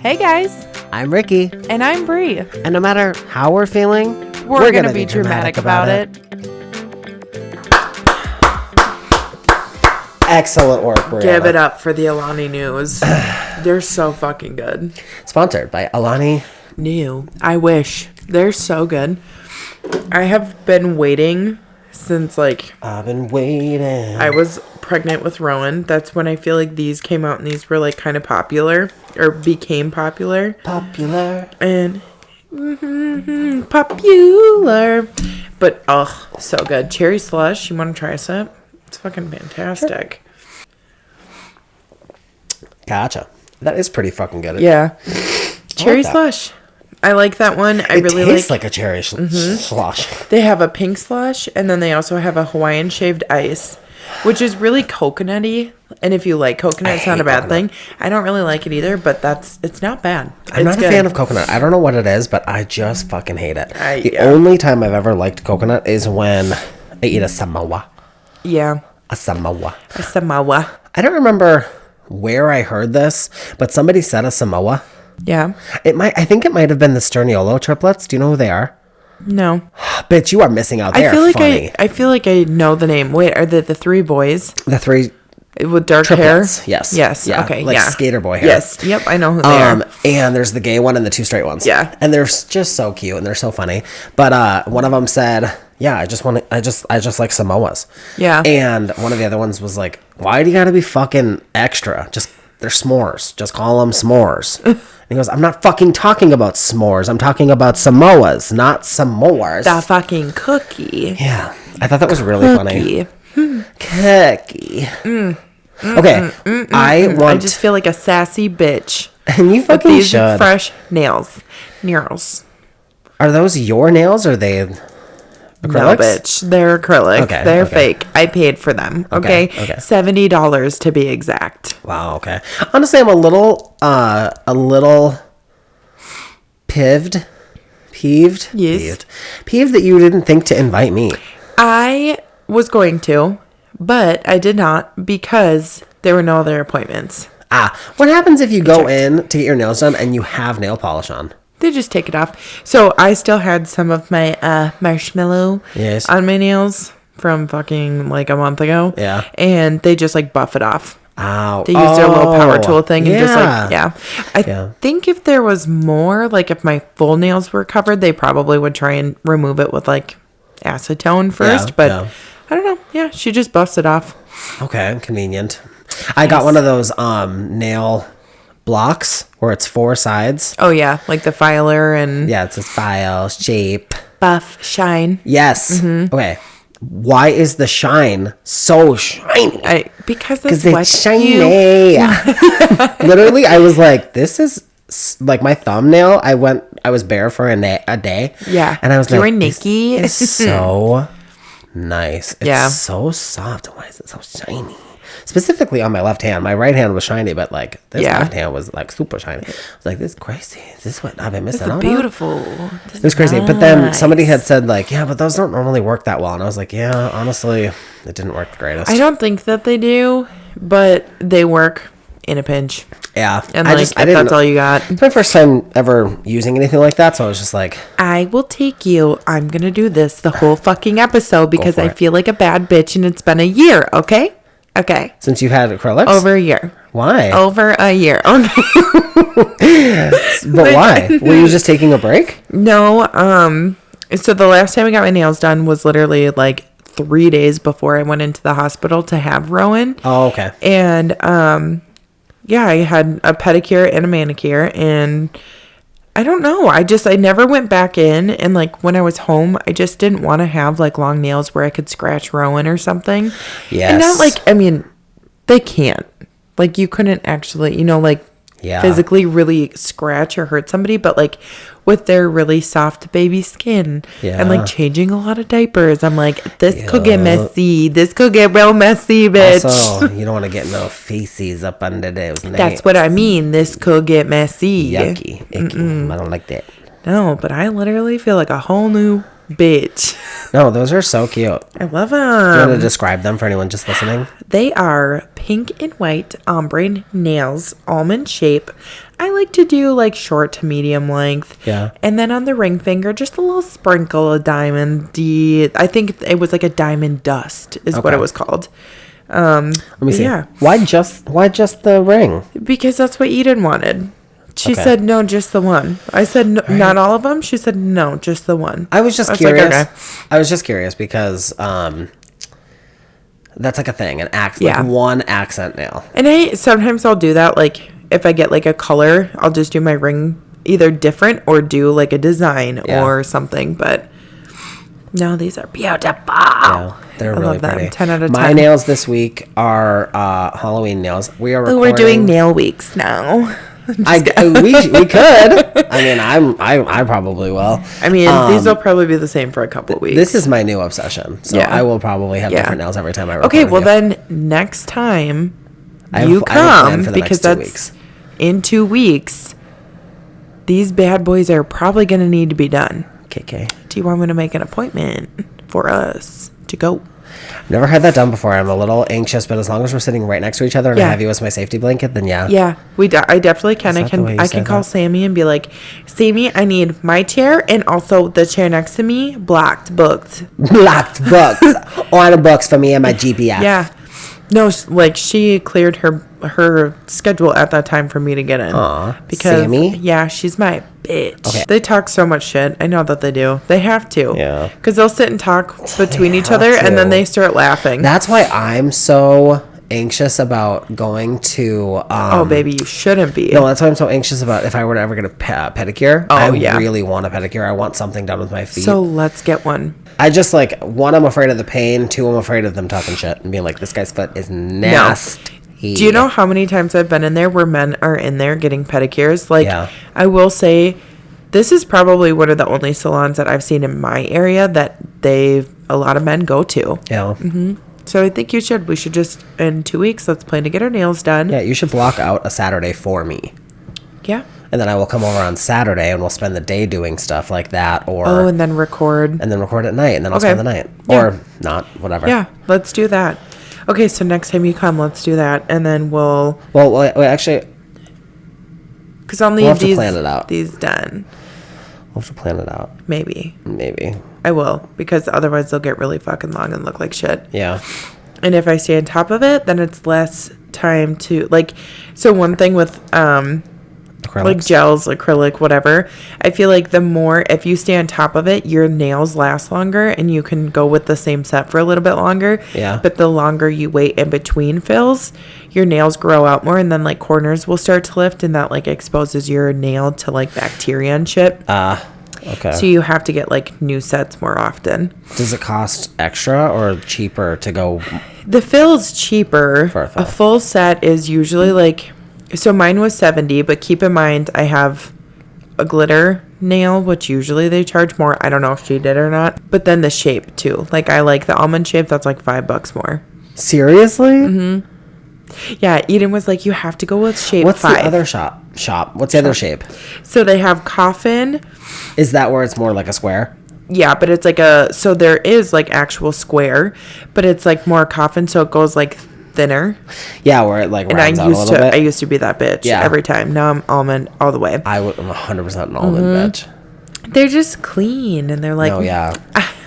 Hey guys, I'm Ricky, and I'm Bree. and no matter how we're feeling, We're gonna be dramatic about it. Excellent work, Brianna. Give it up for the Alani news. They're so fucking good. Sponsored by Alani. New. I wish. They're so good. I have been waiting since I've been waiting. I was pregnant with Rowan. That's when I feel like these came out and these were kind of popular or became popular. Popular. And popular. But so good. Cherry slush. You want to try a sip? It's fucking fantastic. Gotcha. That is pretty fucking good. Yeah. Cherry that. slush. I like that one. I really tastes like a cherry slush. They have a pink slush, and then they also have a Hawaiian shaved ice, which is really coconutty. And if you like coconut, it's not a bad thing. I don't really like it either, but it's not bad. I'm not a fan of coconut. I don't know what it is, but I just fucking hate it. The Yeah. only time I've ever liked coconut is when I eat a Samoa. Yeah. A Samoa. A Samoa. I don't remember where I heard this, but somebody said a Samoa. Yeah. I think it might have been the Sterniolo triplets. Do you know who they are? No. Bitch, you are missing out. They are funny. I feel like I know the name. Wait, are they the three boys? The three with dark triplets. hair? Yes. Yes. Yeah. Okay. Like yeah. skater boy hair. Yes. Yep. I know who they are. And there's the gay one and the two straight ones. Yeah. And they're just so cute and they're so funny. But one of them said, "Yeah, I just like Samoas." Yeah. And one of the other ones was like, "Why do you gotta be fucking extra? They're s'mores. Just call them s'mores." And he goes, "I'm not fucking talking about s'mores. I'm talking about Samoas, not Samoas." The fucking cookie. Yeah. I thought that was really funny. Cookie. Okay. I just feel like a sassy bitch. And you With fucking these should. fresh nails. Nails. Are those your nails or are they acrylics? No, bitch. They're acrylic. Okay, They're okay. fake. I paid for them. Okay. Okay. $70 to be exact. Wow, okay. Honestly, I'm a little peeved. Yes. Peeved that you didn't think to invite me. I was going to, but I did not because there were no other appointments. What happens if you go in to get your nails done and you have nail polish on? They just take it off. So I still had some of my marshmallow on my nails from fucking a month ago. Yeah. And they just buff it off. Ow. They use their little power tool thing and Yeah. I think if there was more, if my full nails were covered, they probably would try and remove it with acetone first. But I don't know. Yeah, she just buffs it off. Okay, convenient. I got one of those nail blocks where it's 4 sides. Oh yeah, like the filer and Yeah, it says file, shape. buff, shine. Yes. Okay. Why is the shine so shiny? Because that's it's what shiny. you... Literally, I was like, this is my thumbnail. I was bare for a day. Yeah. And I was you like, were Nikki. This is so nice. It's so soft. Why is it so shiny? Specifically on my left hand. My right hand was shiny, but this left hand was super shiny. I was like, this is crazy. Is this what I've been missing out on? Beautiful. It was crazy. But then somebody had said yeah, but those don't normally work that well. And I was like, yeah, honestly, it didn't work the greatest. I don't think that they do, but they work in a pinch. Yeah. And that's all you got. It's my first time ever using anything like that, so I was just like, I will take you. I'm going to do this the whole fucking episode because I feel like a bad bitch and it's been a year, okay? Okay. Since you've had acrylics? Over a year. Why? Over a year. Okay. But why? Were you just taking a break? No. So the last time I got my nails done was literally 3 days before I went into the hospital to have Rowan. Oh, okay. And I had a pedicure and a manicure, and I don't know. I never went back in, and when I was home, I just didn't want to have long nails where I could scratch Rowan or something. Yes. And not they can't. You couldn't actually, physically really scratch or hurt somebody, but with their really soft baby skin and changing a lot of diapers, I'm like, this could get messy. This could get real messy, bitch. Also, you don't want to get no feces up under those nails. That's what I mean. This could get messy. Yucky. Icky. I don't like that. No, but I literally feel like a whole new bitch. No, those are so cute. I love Do you them. want to describe them for anyone just listening? They are pink and white ombre nails, almond shape. I like to do like short to medium length. Yeah. And then on the ring finger, just a little sprinkle of diamond. I think it was like a diamond dust is what it was called. Let me see. Yeah. Why just the ring? Because that's what Eden wanted. She said, no, just the one. I said, no, not all of them. She said, no, just the one. I was just curious. Like, okay. I was just curious because that's like a thing, like one accent nail. And sometimes I'll do that. Like if I get like a color, I'll just do my ring either different or do like a design or something. But no, these are beautiful. Yeah, they're really pretty. 10 out of 10. My nails this week are Halloween nails. We are recording. We're doing nail weeks now. we could. I mean, I probably will. I mean, these will probably be the same for a couple of weeks. This is my new obsession. So I will probably have different nails every time I record. Okay, well then next time you come, because that's in 2 weeks, these bad boys are probably going to need to be done. Okay. Do you want me to make an appointment for us to go? Never had that done before. I'm a little anxious, but as long as we're sitting right next to each other and I have you as my safety blanket, then yeah. Yeah, I definitely can. I can call Sammy and be like, Sammy, I need my chair and also the chair next to me booked. Blocked books. On books for me and my GPS. Yeah. No, like she cleared her schedule at that time for me to get in. Aww. Because Sammy? Yeah, she's my bitch. Okay. They talk so much shit. I know that they do. They have to. Yeah. Because they'll sit and talk between each other and then they start laughing. That's why I'm so anxious about going to oh baby, you shouldn't be. No, that's why I'm so anxious about if I were to ever get a pedicure. I really want a pedicure. I want something done with my feet. So let's get one. I just like, one, I'm afraid of the pain. 2, I'm afraid of them talking shit and being like, this guy's foot is nasty. No. Do you know how many times I've been in there where men are in there getting pedicures? Like, I will say, this is probably one of the only salons that I've seen in my area that a lot of men go to. Yeah. Mm-hmm. So I think we should just, in 2 weeks, let's plan to get our nails done. Yeah, you should block out a Saturday for me. Yeah. And then I will come over on Saturday and we'll spend the day doing stuff like that. And then record. And then record at night. And then I'll spend the night. Yeah. Or not, whatever. Yeah, let's do that. Okay, so next time you come, let's do that. And then we'll... Well, actually... Because I'll need these done. We'll have to plan it out. Maybe. I will. Because otherwise they'll get really fucking long and look like shit. Yeah. And if I stay on top of it, then it's less time to... Like, so one thing with... Acrylics. Like gels, acrylic, whatever. I feel like the more, if you stay on top of it, your nails last longer and you can go with the same set for a little bit longer. Yeah. But the longer you wait in between fills, your nails grow out more and then like corners will start to lift and that like exposes your nail to like bacteria and shit. Okay. So you have to get like new sets more often. Does it cost extra or cheaper to go? The fill's cheaper. A full set is usually like... So mine was $70, but keep in mind I have a glitter nail, which usually they charge more. I don't know if she did or not. But then the shape too. Like I like the almond shape. That's like $5 more. Seriously? Mm-hmm. Yeah, Eden was like, you have to go with shape 5. What's the other shop? What's the other shape? So they have coffin. Is that where it's more like a square? Yeah, but it's like so there is like actual square, but it's like more coffin. So it goes like thinner. Yeah, where it like rounds out a little bit. I used to be that bitch every time. Now I'm almond all the way. I'm 100% an almond bitch. They're just clean and they're like... Oh, yeah.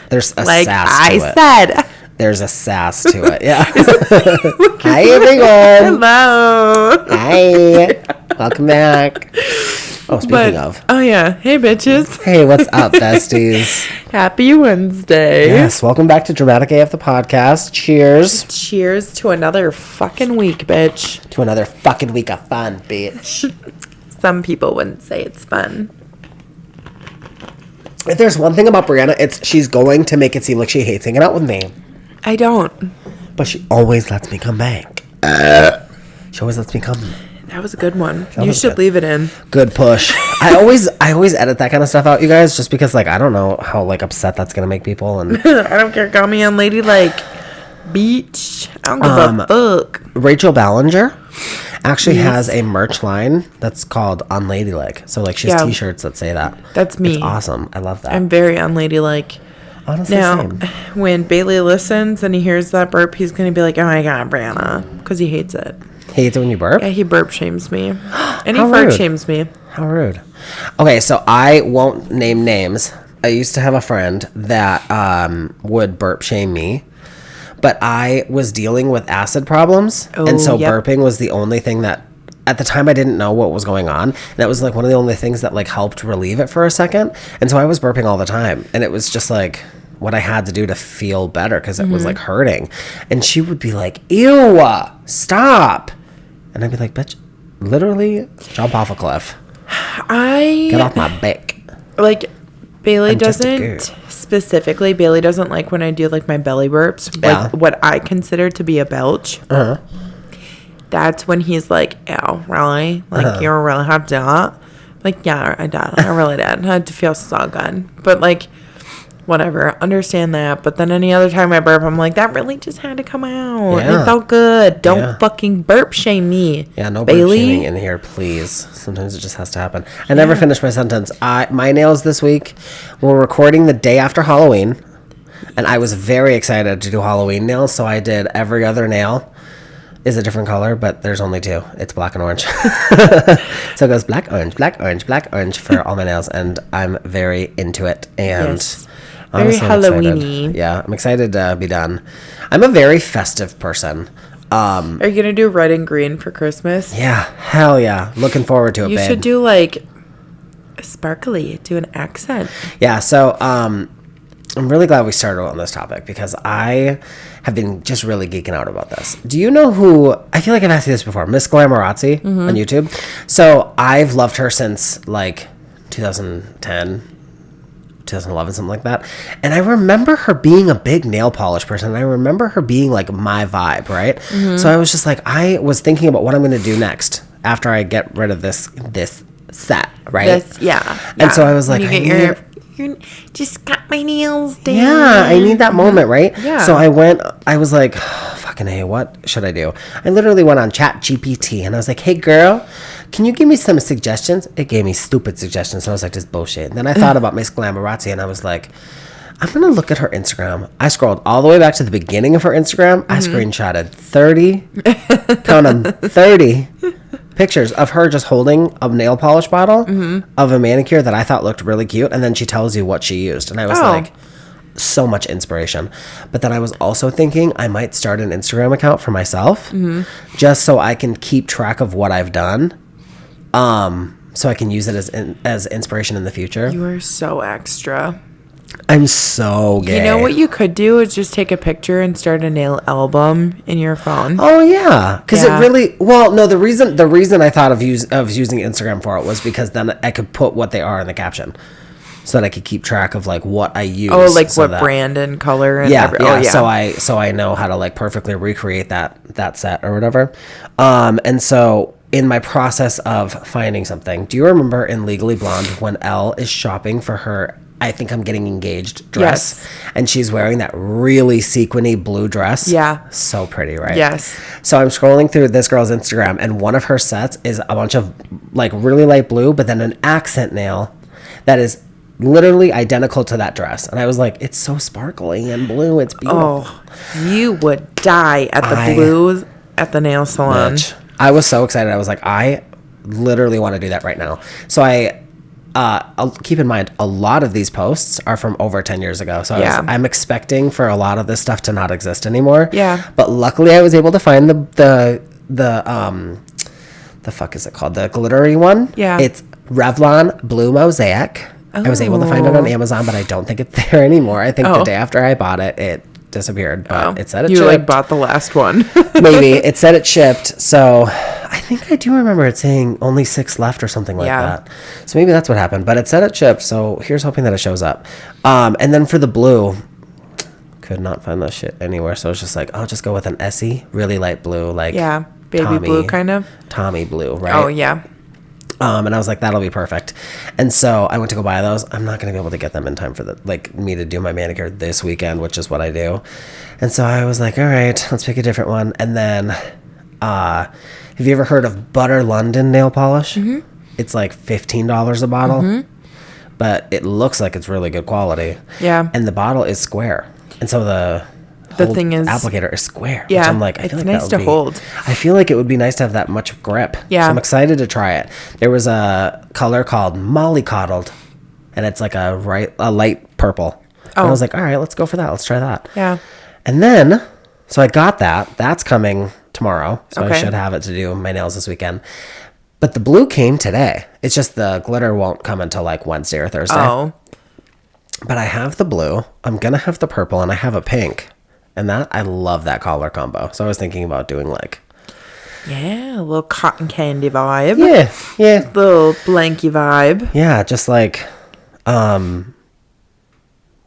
There's a like sass to it. I said. There's a sass to it, yeah. Hi, everyone. Hello. Hi. Welcome back. Oh, speaking of. Oh, yeah. Hey, bitches. Hey, what's up, besties? Happy Wednesday. Yes, welcome back to Dramatic AF, the podcast. Cheers. Cheers to another fucking week, bitch. To another fucking week of fun, bitch. Some people wouldn't say it's fun. If there's one thing about Brianna, it's she's going to make it seem like she hates hanging out with me. I don't. But she always lets me come back. She always lets me come. That was a good one. You should leave it in. Good push. I always edit that kind of stuff out, you guys, just because like I don't know how like upset that's gonna make people. And I don't care. Call me unladylike, beach. I don't give a fuck. Rachel Ballinger actually has a merch line that's called Unladylike. So like she has t-shirts that say that. That's me. It's awesome. I love that. I'm very unladylike. Honestly, now, same. When Bailey listens and he hears that burp, he's gonna be like, "Oh my god, Brianna," because he hates it. hates it when you burp? Yeah, he burp shames me. And he fart shames me. How rude. Okay, so I won't name names. I used to have a friend that would burp shame me. But I was dealing with acid problems. And so burping was the only thing that, at the time, I didn't know what was going on. And that was like one of the only things that like helped relieve it for a second. And so I was burping all the time. And it was just like what I had to do to feel better because it was like hurting. And she would be like, ew, stop. And I'd be like, bitch, literally jump off a cliff. Get off my back. Like, Bailey doesn't like when I do like my belly burps, like what I consider to be a belch. That's when he's like, ew, really? Like, you really have to do it? Like, yeah, I did. I really did. I had to feel so good. But like, whatever, understand that. But then any other time I burp, I'm like, that really just had to come out. It felt good. Don't fucking burp shame me. Yeah, no Bailey. Burp shaming in here, please. Sometimes it just has to happen. I never finished my sentence. My nails this week, we're recording the day after Halloween, and I was very excited to do Halloween nails, so I did every other nail is a different color, but there's only two. It's black and orange. So it goes black, orange, black, orange, black, orange for all my nails, and I'm very into it. And very Halloween-y. Yeah, I'm excited to be done. I'm a very festive person. Are you going to do red and green for Christmas? Yeah, hell yeah. Looking forward to it, You babe. should do like sparkly, do an accent. Yeah, so I'm really glad we started on this topic because I have been just really geeking out about this. Do you know who, I feel like I've asked you this before, Miss Glamorazzi on YouTube? So I've loved her since like 2010, 2011, something like that. And I remember her being a big nail polish person. And I remember her being like my vibe, right? So I was just like, I was thinking about what I'm going to do next after I get rid of this set, right? And so I was like, you just got my nails done. Yeah, I need that moment, right? Yeah. So I was like, oh, fucking hey, what should I do? I literally went on Chat-GPT and I was like, hey girl, can you give me some suggestions? It gave me stupid suggestions. So I was like, this bullshit. And then I thought about Miss Glamorazzi and I was like, I'm going to look at her Instagram. I scrolled all the way back to the beginning of her Instagram. I screenshotted 30 pictures of her just holding a nail polish bottle of a manicure that I thought looked really cute. And then she tells you what she used. And I was like, so much inspiration. But then I was also thinking I might start an Instagram account for myself just so I can keep track of what I've done. So I can use it as inspiration in the future. You are so extra. I'm so gay. You know what you could do is just take a picture and start a nail album in your phone. Oh yeah, because it really. Well, no, the reason I thought of using Instagram for it was because then I could put what they are in the caption, so that I could keep track of like what I use. Oh, like so what brand and color and So I know how to like perfectly recreate that set or whatever. And so in my process of finding something, do you remember in Legally Blonde when Elle is shopping for her I Think I'm Getting Engaged dress? Yes. And she's wearing that really sequiny blue dress. Yeah. So pretty, right? Yes. So I'm scrolling through this girl's Instagram and one of her sets is a bunch of like really light blue, but then an accent nail that is literally identical to that dress. And I was like, it's so sparkly and blue. It's beautiful. Oh, you would die at the blue at the nail salon. Bitch. I was so excited. I was like, I literally want to do that right now. So I'll keep in mind, a lot of these posts are from over 10 years ago. So I'm expecting for a lot of this stuff to not exist anymore. Yeah. But luckily I was able to find the fuck is it called? The glittery one. Yeah. It's Revlon Blue Mosaic. Oh. I was able to find it on Amazon, but I don't think it's there anymore. I think the day after I bought it, it disappeared, but it said it shipped. You like bought the last one. Maybe. It said it shipped. So I think I do remember it saying only 6 left or something like that. So maybe that's what happened, but it said it shipped. So here's hoping that it shows up. And then for the blue, could not find that shit anywhere. So it's just like, I'll just go with an Essie, really light blue, like baby Tommy, blue kind of. Tommy blue, right? Oh yeah. And I was like, that'll be perfect. And so I went to go buy those. I'm not going to be able to get them in time for me to do my manicure this weekend, which is what I do. And so I was like, all right, let's pick a different one. And then, have you ever heard of Butter London nail polish? Mm-hmm. It's like $15 a bottle, but it looks like it's really good quality. Yeah. And the bottle is square. And so the thing is, applicator is square. Yeah, which I'm like, it's nice to hold. I feel like it would be nice to have that much grip. Yeah. So I'm excited to try it. There was a color called Mollycoddled, and it's like a light purple. And I was like, all right, let's go for that. Let's try that. Yeah. And then, so I got that. That's coming tomorrow. So I should have it to do my nails this weekend. But the blue came today. It's just the glitter won't come until like Wednesday or Thursday. Oh. But I have the blue. I'm going to have the purple, and I have a pink. And I love that color combo. So I was thinking about doing like... Yeah, a little cotton candy vibe. Yeah. Little blanky vibe. Yeah, just like...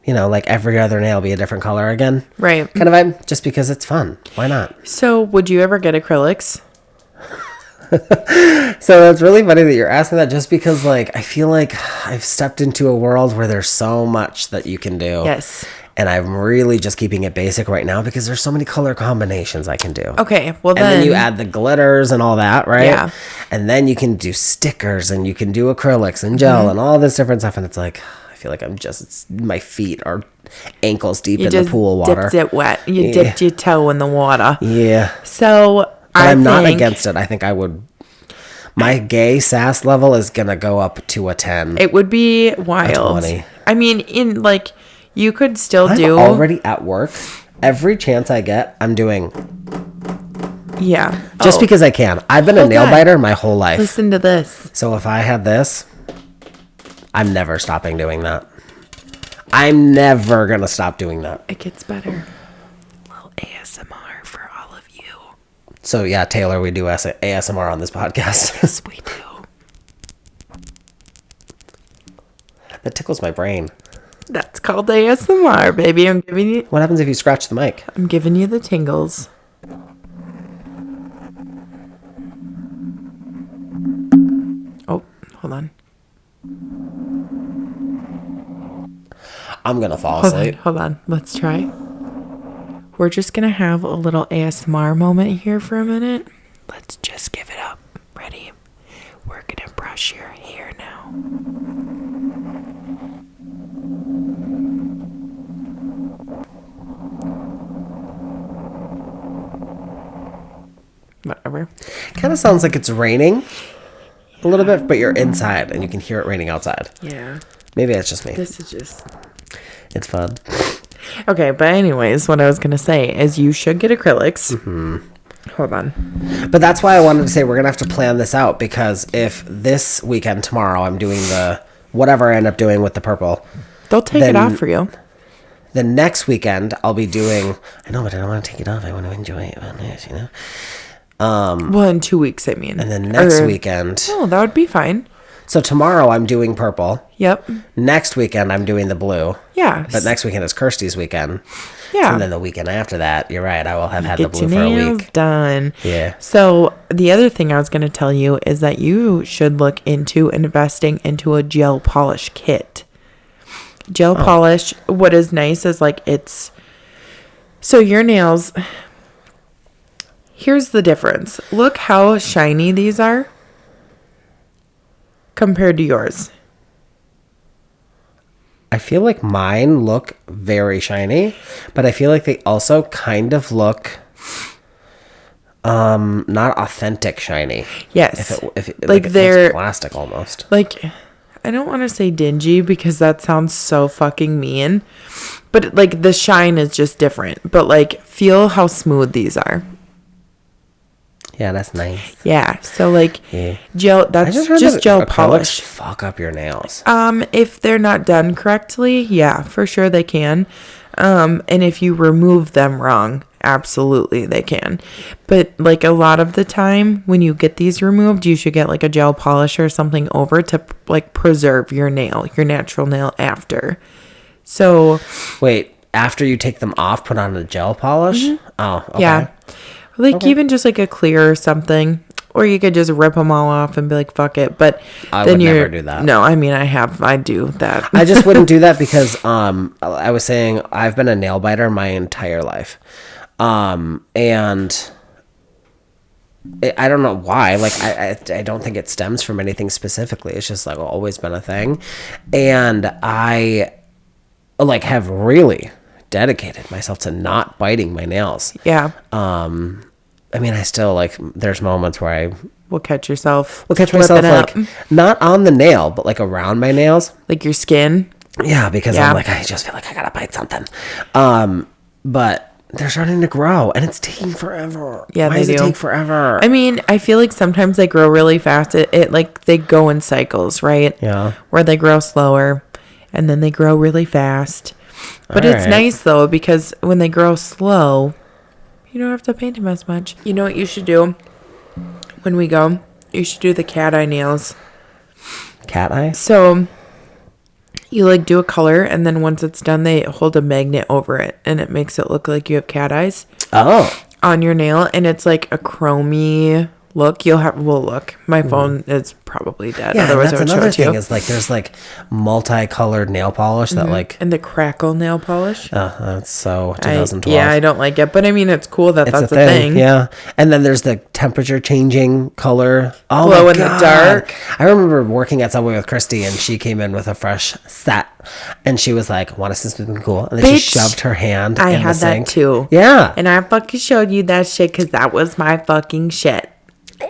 like every other nail be a different color again. Right. Kind of vibe, just because it's fun. Why not? So, would you ever get acrylics? So, it's really funny that you're asking that, just because, like, I feel like I've stepped into a world where there's so much that you can do. Yes. And I'm really just keeping it basic right now because there's so many color combinations I can do. Okay, well then... And then you add the glitters and all that, right? Yeah. And then you can do stickers and you can do acrylics and gel and all this different stuff. And it's like... I feel like my feet are ankles deep in the pool water. You dipped it wet. You dipped your toe in the water. Yeah. So, I'm not against it. I think I would... My gay sass level is going to go up to a 10. It would be wild. 20. I mean, you could still I'm do... already at work. Every chance I get, I'm doing... Yeah. Just because I can. I've been a nail biter my whole life. Listen to this. So if I had this... I'm never stopping doing that. I'm never going to stop doing that. It gets better. A little ASMR for all of you. So, yeah, Taylor, we do ASMR on this podcast. Yes, we do. That tickles my brain. That's called ASMR, baby. I'm giving you... What happens if you scratch the mic? I'm giving you the tingles. Oh, hold on. I'm going to fall asleep. Hold on. Let's try. We're just going to have a little ASMR moment here for a minute. Let's just give it up. Ready? We're going to brush your hair now. Whatever. Kind of sounds like it's raining a little bit, but you're inside and you can hear it raining outside. Yeah. Maybe that's just me. This is just... It's fun. Okay, but anyways, what I was going to say is you should get acrylics. Mm-hmm. Hold on. But that's why I wanted to say we're going to have to plan this out, because if this weekend, tomorrow, I'm doing the whatever I end up doing with the purple. They'll take it off for you. The next weekend, I'll be doing... I know, but I don't want to take it off. I want to enjoy it on this, you know? Well, in 2 weeks, I mean. And then next weekend... Oh, that would be fine. So tomorrow I'm doing purple. Yep. Next weekend I'm doing the blue. Yeah. But next weekend is Kirsty's weekend. Yeah. And then the weekend after that, you're right, I will have had the blue for a week. Nails done. Yeah. So the other thing I was going to tell you is that you should look into investing into a gel polish kit. Gel polish, what is nice is like it's... So your nails... Here's the difference. Look how shiny these are compared to yours. I feel like mine look very shiny, but I feel like they also kind of look not authentic shiny. Yes. If it like they're looks plastic almost. Like, I don't want to say dingy because that sounds so fucking mean, but like the shine is just different. But like, feel how smooth these are. Yeah, that's nice. Yeah, so like gel, that's just gel polish. Fuck up your nails. If they're not done correctly, yeah, for sure they can. And if you remove them wrong, absolutely they can. But like a lot of the time when you get these removed, you should get like a gel polish or something over to like preserve your nail, your natural nail after. So wait, after you take them off, put on a gel polish? Mm-hmm. Oh, okay. Yeah. Like even just like a clear or something, or you could just rip them all off and be like, fuck it. But I would never do that. No, I mean, I do that. I just wouldn't do that because I was saying I've been a nail biter my entire life. And I don't know why. Like, I don't think it stems from anything specifically. It's just like always been a thing. And I like have really dedicated myself to not biting my nails. Yeah. I mean, I still like, there's moments where I will catch myself like not on the nail, but like around my nails. Like your skin. Yeah, because I'm like, I just feel like I gotta bite something. But they're starting to grow, and it's taking forever. Yeah, Why does it take forever? I mean, I feel like sometimes they grow really fast. It like they go in cycles, right? Yeah. Where they grow slower, and then they grow really fast. But it's nice though, because when they grow slow, you don't have to paint them as much. You know what you should do when we go? You should do the cat eye nails. Cat eye? So you like do a color, and then once it's done, they hold a magnet over it, and it makes it look like you have cat eyes. Oh. On your nail, and it's like a chromy look. Look. My phone is probably dead. Yeah, otherwise that's I would another show it to thing you. is like there's like multicolored nail polish that like and the crackle nail polish. That's so 2012. I don't like it, but I mean it's cool that that's a thing. Yeah, and then there's the temperature changing color. Oh, glow my in God. the dark. I remember working at Subway with Christy, and she came in with a fresh set, and she was like, "Want to see something cool?" And then she shoved her hand. I in had the sink. that too. Yeah, and I fucking showed you that shit because that was my fucking shit.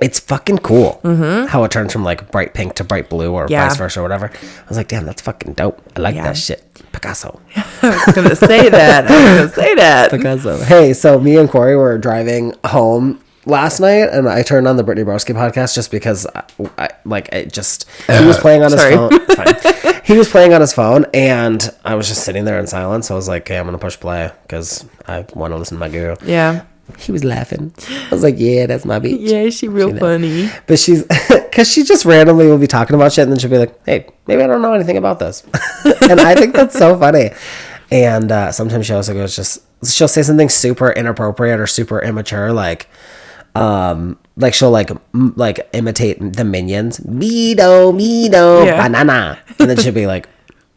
It's fucking cool how it turns from like bright pink to bright blue or vice versa or whatever. I was like, damn, that's fucking dope. I like that shit. Picasso. I was going to say that. Picasso. Hey, so me and Corey were driving home last night, and I turned on the Brittany Broski podcast just because he was playing on his phone. Fine. He was playing on his phone, and I was just sitting there in silence. So I was like, okay, I'm going to push play because I want to listen to my guru. Yeah. He was laughing. I was like, yeah, that's my bitch. Yeah, she real funny. But because she just randomly will be talking about shit, and then she'll be like, hey, maybe I don't know anything about this. And I think that's so funny. And sometimes she also goes she'll say something super inappropriate or super immature, like she'll like imitate the Minions. Mido, banana. And then she'll be like,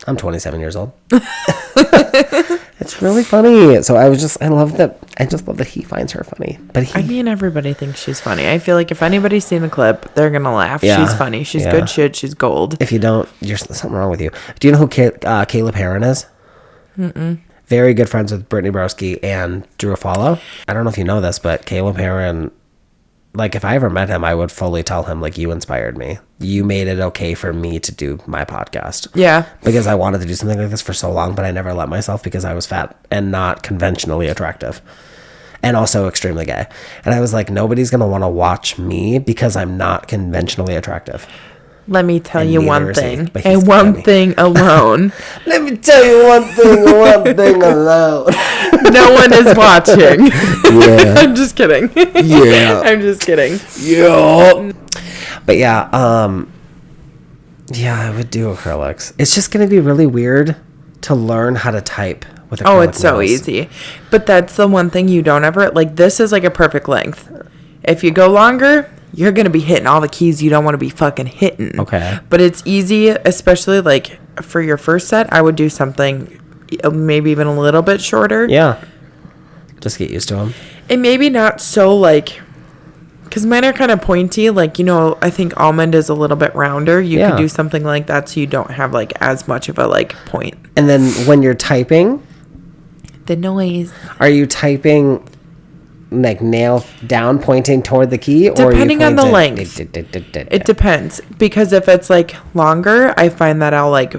I'm 27 years old. It's really funny. So I just love that he finds her funny. But I mean, everybody thinks she's funny. I feel like if anybody's seen the clip, they're going to laugh. Yeah, she's funny. She's good shit. She's gold. If you don't, there's something wrong with you. Do you know who Caleb Heron is? Mm-mm. Very good friends with Brittany Broski and Drew Afalo. I don't know if you know this, but Caleb Heron, like, if I ever met him, I would fully tell him, like, you inspired me. You made it okay for me to do my podcast. Yeah. Because I wanted to do something like this for so long, but I never let myself because I was fat and not conventionally attractive. And also extremely gay. And I was like, nobody's going to want to watch me because I'm not conventionally attractive. Let me tell you one thing, and one thing alone. Let me tell you one thing alone. No one is watching. Yeah. I'm just kidding. Yeah. I'm just kidding. Yeah. But yeah, I would do acrylics. It's just going to be really weird to learn how to type with acrylic. Oh, it's so easy. But that's the one thing you don't ever, like, this is like a perfect length. If you go longer, you're going to be hitting all the keys you don't want to be fucking hitting. Okay. But it's easy, especially like for your first set, I would do something maybe even a little bit shorter. Yeah. Just get used to them. And maybe not so like, because mine are kind of pointy. Like, I think almond is a little bit rounder. You could do something like that so you don't have like as much of a like point. And then when you're typing, the noise. Are you typing like nail down pointing toward the key, or depending on the length? It depends, because if it's like longer, I find that I'll like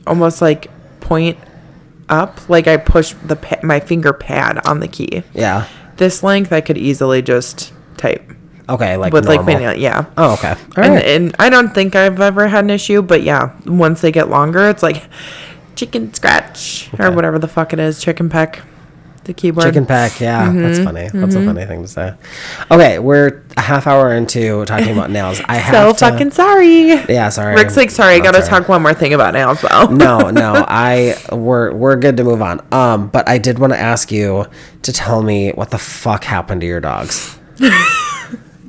almost like point up, like I push my finger pad on the key. Yeah. This length I could easily just type. Okay, like with normal. like manual, yeah. Oh, okay. All right. And I don't think I've ever had an issue, but yeah, once they get longer, it's like chicken scratch or whatever the fuck it is, chicken peck. The keyboard. Chicken peck, yeah. That's funny. That's a funny thing to say. Okay, we're a half hour into talking about nails. I have fucking sorry. Yeah, sorry. Rick's like, sorry, I gotta talk one more thing about nails though. No, we're good to move on. But I did want to ask you to tell me what the fuck happened to your dogs.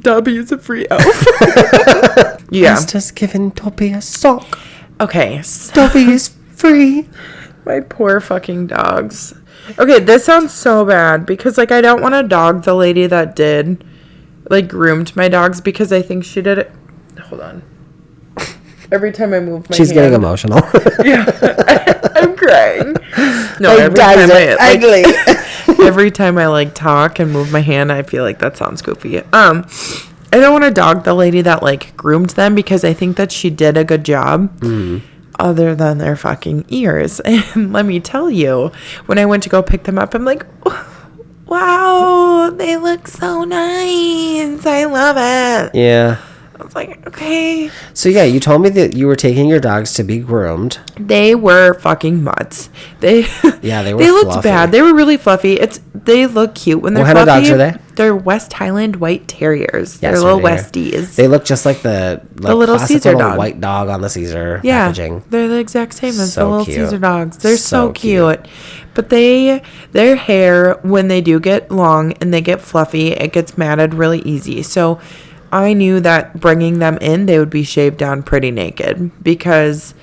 Dobby is a free elf. Yeah. He's just giving Dobby a sock. Okay. Dobby is free. My poor fucking dogs. Okay, this sounds so bad because, like, I don't want to dog the lady that did, like, groomed my dogs because I think she did it. Hold on. Every time I move my She's hand. getting emotional. Yeah. I'm crying. No, every time ugly. Every time I like talk and move my hand, I feel like that sounds goofy. I don't want to dog the lady that like groomed them because I think that she did a good job. Other than their fucking ears. And let me tell you, when I went to go pick them up, I'm like, wow, they look so nice. I love it. Yeah. I was like, okay. So yeah, you told me that you were taking your dogs to be groomed. They were fucking mutts. They they were they looked fluffy. bad. They were really fluffy. They look cute when they're fluffy. What kind of dogs are they? They're West Highland White Terriers. They're little Westies. They look just like the little Caesar little dog. white dog on the Caesar packaging. They're the exact same as the little Caesar dogs. They're so cute. But their hair, when they do get long and they get fluffy, it gets matted really easy. So I knew that bringing them in, they would be shaved down pretty naked because,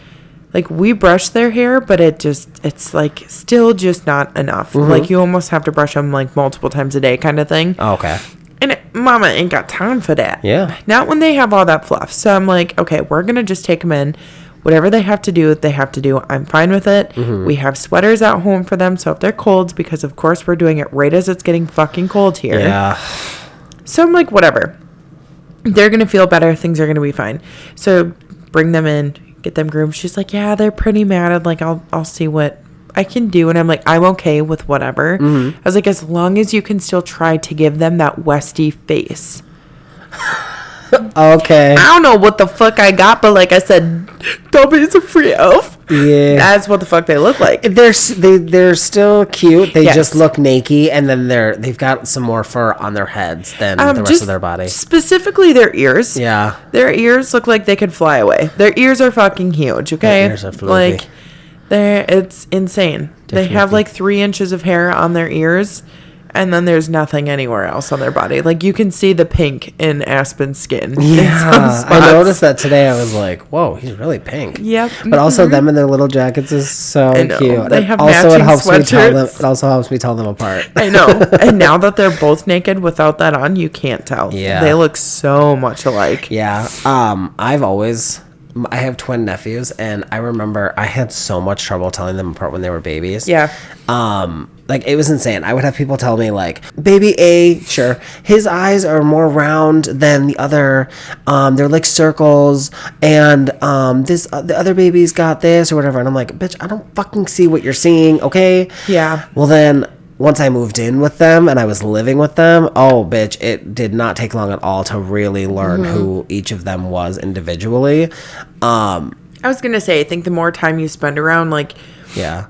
like, we brush their hair, but it's like still just not enough. Like, you almost have to brush them like multiple times a day kind of thing. Oh, okay. And mama ain't got time for that. Yeah. Not when they have all that fluff. So I'm like, okay, we're going to just take them in. Whatever they have to do, they have to do. I'm fine with it. We have sweaters at home for them. So if they're cold, because of course we're doing it right as it's getting fucking cold here. Yeah. So I'm like, whatever. They're going to feel better. Things are going to be fine. So bring them in, get them groomed. She's like, yeah, they're pretty matted. Like, I'll see what I can do. And I'm like, I'm okay with whatever. I was like, as long as you can still try to give them that Westie face. Okay. I don't know what the fuck I got, but like I said, Dobby's a free elf. Yeah. That's what the fuck they look like. They're still cute. They just look naked, and then they've got some more fur on their heads than the rest of their body. Specifically their ears. Yeah. Their ears look like they could fly away. Their ears are fucking huge, okay? Their ears are floofy. Like, it's insane. They have like 3 inches of hair on their ears, and then there's nothing anywhere else on their body. Like, you can see the pink in Aspen's skin. Yeah, I noticed that today. I was like, whoa, he's really pink. Yep. But also them in their little jackets is so cute. They have also, matching sweatshirts. It also helps me tell them apart. I know. And now that they're both naked without that on, you can't tell. Yeah. They look so much alike. Yeah. I have twin nephews, and I remember I had so much trouble telling them apart when they were babies. Yeah. Like, it was insane. I would have people tell me, like, baby A, sure, his eyes are more round than the other. They're like circles, and the other baby's got this or whatever. And I'm like, bitch, I don't fucking see what you're seeing, okay? Yeah. Well, then once I moved in with them and I was living with them, oh, bitch, it did not take long at all to really learn who each of them was individually. I was going to say, I think the more time you spend around, like,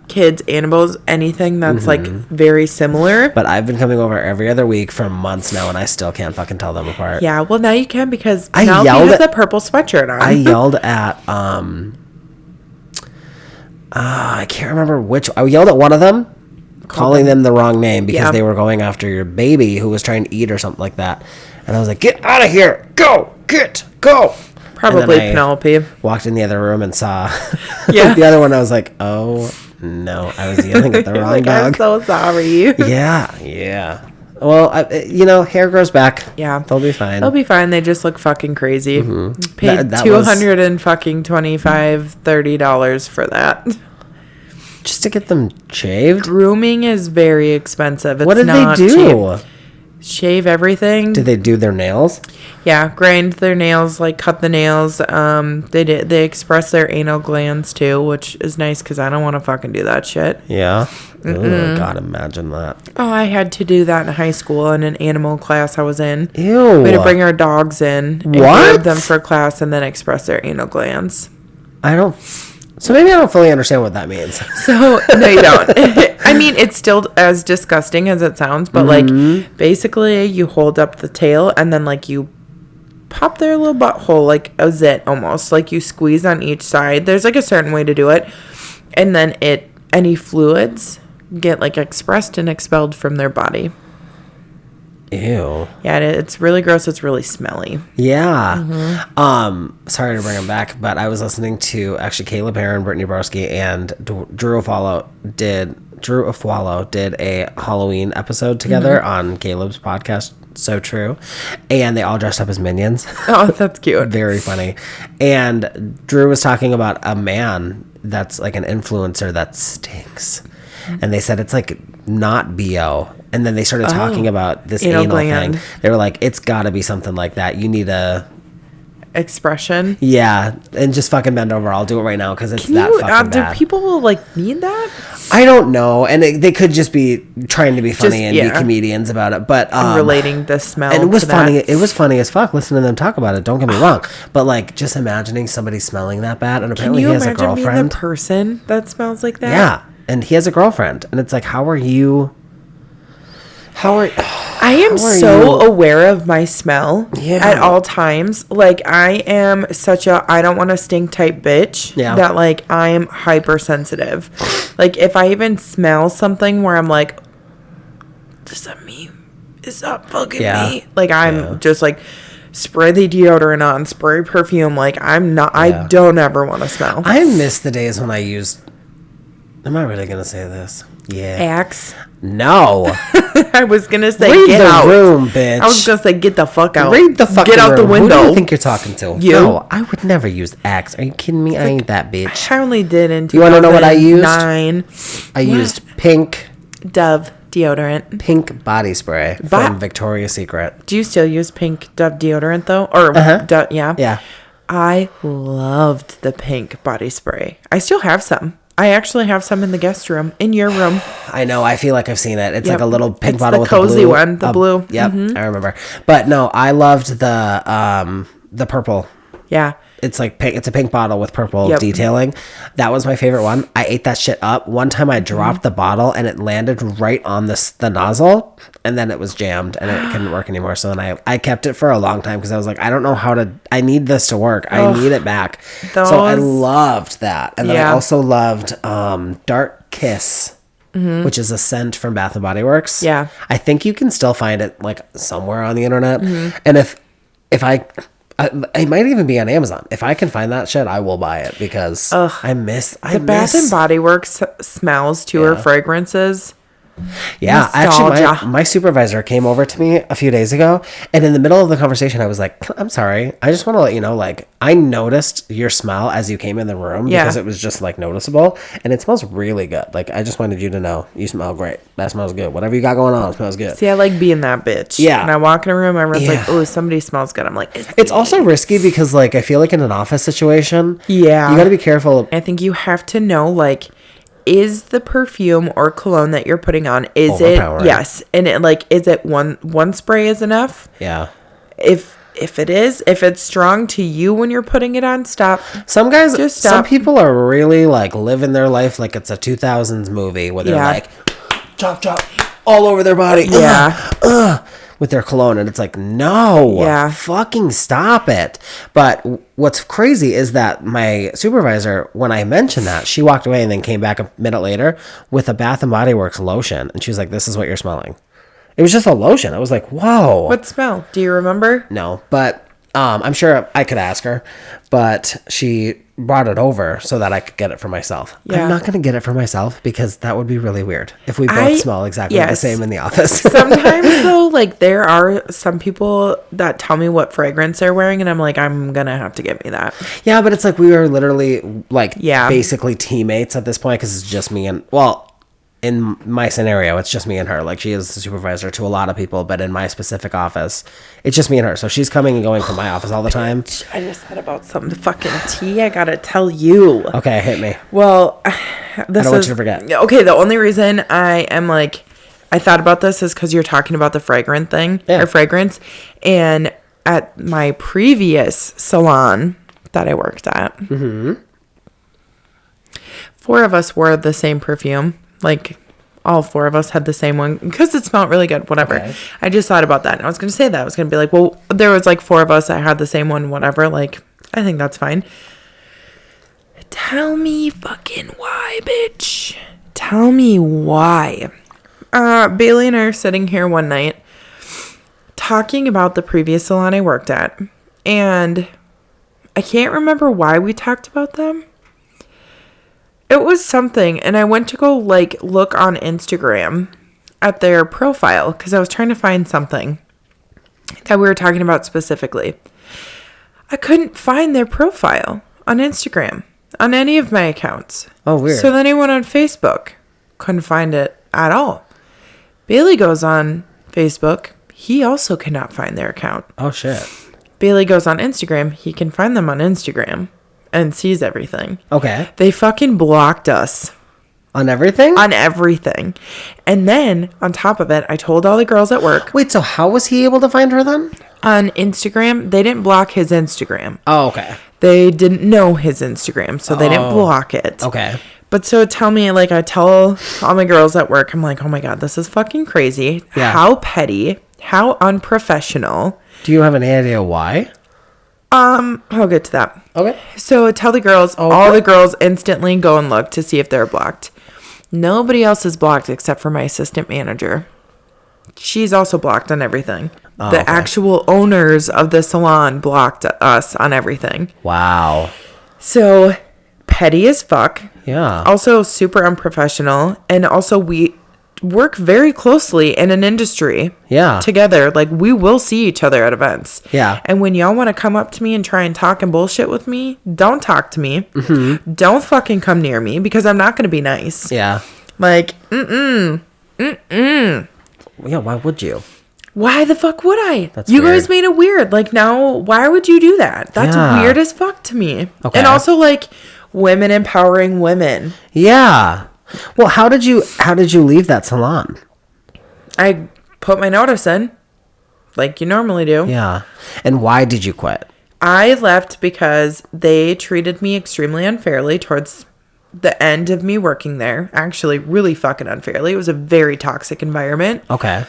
kids, animals, anything that's, like, very similar. But I've been coming over every other week for months now, and I still can't fucking tell them apart. Yeah, well, now you can because Penelope has a purple sweatshirt on. I yelled at, I can't remember which. I yelled at one of them, calling them the wrong name because they were going after your baby who was trying to eat or something like that. And I was like, get out of here. Go. Go. Probably Penelope. Walked in the other room and saw the other one. I was like, oh, no. I was yelling at the wrong dog. I'm so sorry. Yeah. Well, hair grows back. Yeah. They'll be fine. They just look fucking crazy. Paid $225-$30 for that. Just to get them shaved? Grooming is very expensive. It's what did they do? Cheap. Shave everything. Did they do their nails? Yeah, grind their nails, like cut the nails. They express their anal glands too, which is nice because I don't want to fucking do that shit. Yeah. Oh God, imagine that. Oh, I had to do that in high school in an animal class I was in. Ew. We had to bring our dogs in and grab them for class and then express their anal glands. So maybe I don't fully understand what that means. So, no, you don't. I mean, it's still as disgusting as it sounds, but, like, basically you hold up the tail and then, like, you pop their little butthole, like a zit almost. Like, you squeeze on each side. There's, like, a certain way to do it. And then any fluids get, like, expressed and expelled from their body. Ew. Yeah, it's really gross. It's really smelly. Yeah. Sorry to bring him back, but I was listening to actually Caleb Heron, Brittany Broski, and Drew Afwalo did a Halloween episode together on Caleb's podcast, So True, and they all dressed up as minions. Oh, that's cute. Very funny. And Drew was talking about a man that's like an influencer that stinks. and they said it's like not BO. And then they started talking about this anal thing. They were like, it's got to be something like that. You need a expression. Yeah, and just fucking bend over. I'll do it right now because it's that fucking bad. Do people like need that? I don't know, and they could just be trying to be funny and be comedians about it, but relating the smell. And it was funny. It was funny as fuck listening to them talk about it. Don't get me wrong, but like just imagining somebody smelling that bad, and apparently he has a girlfriend. Can you imagine being the person that smells like that? Yeah, and he has a girlfriend, and it's like, how are you? I am so aware of my smell at all times. Like, I am such a I don't want to stink type bitch that, like, I am hypersensitive. Like, if I even smell something where I'm like, is that me? Is that fucking me? Like, I'm just like, spray the deodorant on, spray perfume. Like, I'm not, I don't ever want to smell. I miss the days when I used, am I really going to say this? Yeah. Axe? No. I was going to say, read get the out. room, bitch. I was going to say, get the fuck out. Read the fucking Get out room. the window. Who do you think you're talking to? You? No, I would never use Axe. Are you kidding me? I ain't that bitch. I only did in 2009. You want to know what I used? I used pink Dove deodorant. Pink body spray from Victoria's Secret. Do you still use pink Dove deodorant, though? Or Yeah. I loved the pink body spray. I still have some. I actually have some in the guest room, in your room. I know. I feel like I've seen it. It's like a little pink it's bottle the with cozy a blue one, the blue. Yep, I remember. But no, I loved the purple. Yeah. It's like pink, it's a pink bottle with purple detailing. That was my favorite one. I ate that shit up. One time I dropped the bottle and it landed right on the nozzle, and then it was jammed and it couldn't work anymore. So then I kept it for a long time because I was like, I don't know how to. I need this to work. I need it back. So I loved that, and then I also loved Dark Kiss. Mm-hmm. Which is a scent from Bath and Body Works. Yeah, I think you can still find it like somewhere on the internet. Mm-hmm. And if it might even be on Amazon. If I can find that shit, I will buy it because I miss Bath and Body Works smells too, or fragrances. Yeah, nostalgia. Actually, my supervisor came over to me a few days ago, and in the middle of the conversation, I was like, I'm sorry. I just want to let you know, like, I noticed your smell as you came in the room because it was just, like, noticeable, and it smells really good. Like, I just wanted you to know you smell great. That smells good. Whatever you got going on, it smells good. See, I like being that bitch. Yeah. When I walk in a room, everyone's like, oh, somebody smells good. I'm like, it's also risky because, like, I feel like in an office situation, you got to be careful. I think you have to know, like, is the perfume or cologne that you're putting on, is it and it, like, is it one spray is enough? Yeah. If it's strong to you when you're putting it on, stop. Some people are really like living their life like it's a 2000s movie where they're like chop all over their body with their cologne, and it's like, no, fucking stop it. But what's crazy is that my supervisor, when I mentioned that, she walked away and then came back a minute later with a Bath and Body Works lotion, and she was like, this is what you're smelling. It was just a lotion. I was like, whoa. What smell? Do you remember? No, but I'm sure I could ask her, but she brought it over so that I could get it for myself. I'm not going to get it for myself because that would be really weird if we both smell exactly the same in the office. Sometimes though, like, there are some people that tell me what fragrance they're wearing, and I'm like, I'm going to have to get me that. Yeah, but it's like we are literally like basically teammates at this point because it's just me and, well, in my scenario, it's just me and her. Like, she is the supervisor to a lot of people, but in my specific office, it's just me and her. So she's coming and going from my office all the time. I just thought about some fucking tea I gotta tell you. Okay, hit me. Well, I don't want you to forget. Okay, the only reason I am like, I thought about this is because you're talking about the fragrance thing, or fragrance. And at my previous salon that I worked at, 4 of us wore the same perfume. Like, all 4 of us had the same one because it smelled really good, whatever. Okay. I just thought about that, and I was going to say that. I was going to be like, well, there was like 4 of us that had the same one, whatever. Like, I think that's fine. Tell me fucking why, bitch. Tell me why. Bailey and I are sitting here one night talking about the previous salon I worked at, and I can't remember why we talked about them. It was something, and I went to go, like, look on Instagram at their profile because I was trying to find something that we were talking about specifically. I couldn't find their profile on Instagram on any of my accounts. Oh, weird. So then I went on Facebook, couldn't find it at all. Bailey goes on Facebook. He also cannot find their account. Oh, shit. Bailey goes on Instagram. He can find them on Instagram and sees everything. Okay. They fucking blocked us. On everything? On everything. And then, on top of it, I told all the girls at work. Wait, so how was he able to find her then? On Instagram, they didn't block his Instagram. Oh, okay. They didn't know his Instagram, so they didn't block it. Okay. But so tell me, like, I tell all my girls at work, I'm like, oh my God, this is fucking crazy. Yeah. How petty. How unprofessional. Do you have any idea why? I'll get to that. Okay. So tell the girls, all the girls instantly go and look to see if they're blocked. Nobody else is blocked except for my assistant manager. She's also blocked on everything. The actual owners of the salon blocked us on everything. Wow. So petty as fuck. Yeah. Also super unprofessional. And also we work very closely in an industry. Yeah. Together. Like we will see each other at events. Yeah. And when y'all want to come up to me and try and talk and bullshit with me, don't talk to me. Mm-hmm. Don't fucking come near me because I'm not going to be nice. Yeah. Like, Yeah, why would you? Why the fuck would I? That's you weird. guys made it weird. Like now, why would you do that? That's weird as fuck to me. Okay. And also like women empowering women. Yeah. Well, how did you leave that salon? I put my notice in, like you normally do. Yeah. And why did you quit? I left because they treated me extremely unfairly towards the end of me working there. Actually, really fucking unfairly. It was a very toxic environment. Okay.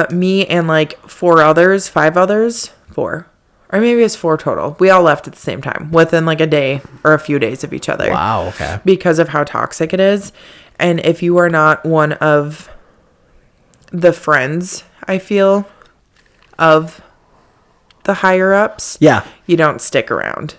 Me and like 4 others, 5 others, 4. Or maybe it's 4 total. We all left at the same time, within like a day or a few days of each other. Wow, okay. Because of how toxic it is. And if you are not one of the friends, I feel, of the higher ups, yeah, you don't stick around.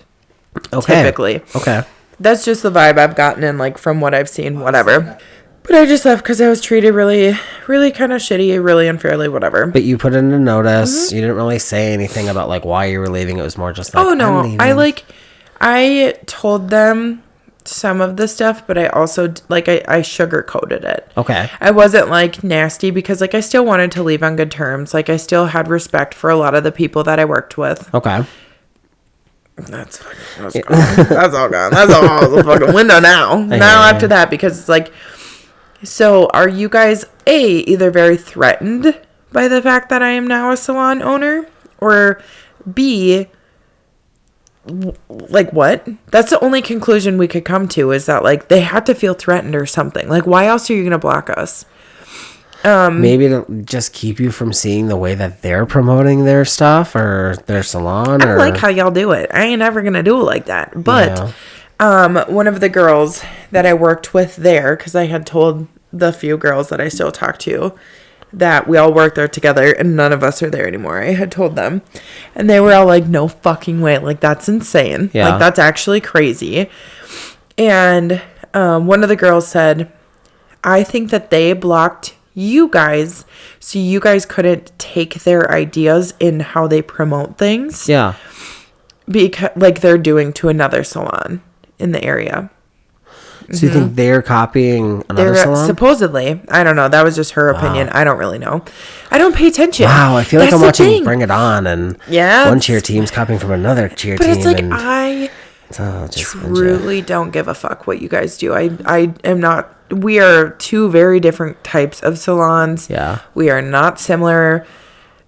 Okay. Typically. Okay. That's just the vibe I've gotten in, like, from what I've seen, whatever. But I just left because I was treated really, really kind of shitty, really unfairly, whatever. But you put in a notice. Mm-hmm. You didn't really say anything about, like, why you were leaving. It was more just like, oh, no. I told them some of the stuff, but I also, like, I sugar-coated it. Okay. I wasn't, like, nasty because, like, I still wanted to leave on good terms. Like, I still had respect for a lot of the people that I worked with. Okay. That's all gone. That's all out the fucking window now. Now after that, because it's like, so are you guys either very threatened by the fact that I am now a salon owner, or B, like what? That's the only conclusion we could come to, is that like they had to feel threatened or something. Like why else are you gonna block us? Maybe to just keep you from seeing the way that they're promoting their stuff or their salon. I like how y'all do it. I ain't ever gonna do it like that. But one of the girls that I worked with there, because I had told the few girls that I still talk to that we all work there together and none of us are there anymore. I had told them, and they were all like, no fucking way. Like that's insane. Yeah. Like that's actually crazy. And one of the girls said, I think that they blocked you guys so you guys couldn't take their ideas in how they promote things. Yeah. Because like they're doing to another salon in the area. So you think they're copying another salon? Supposedly. I don't know. That was just her opinion. I don't really know. I don't pay attention. Wow, I feel like I'm watching Bring It On, and one cheer team's copying from another cheer team. But it's like I truly don't give a fuck what you guys do. I am not. We are 2 very different types of salons. Yeah. We are not similar.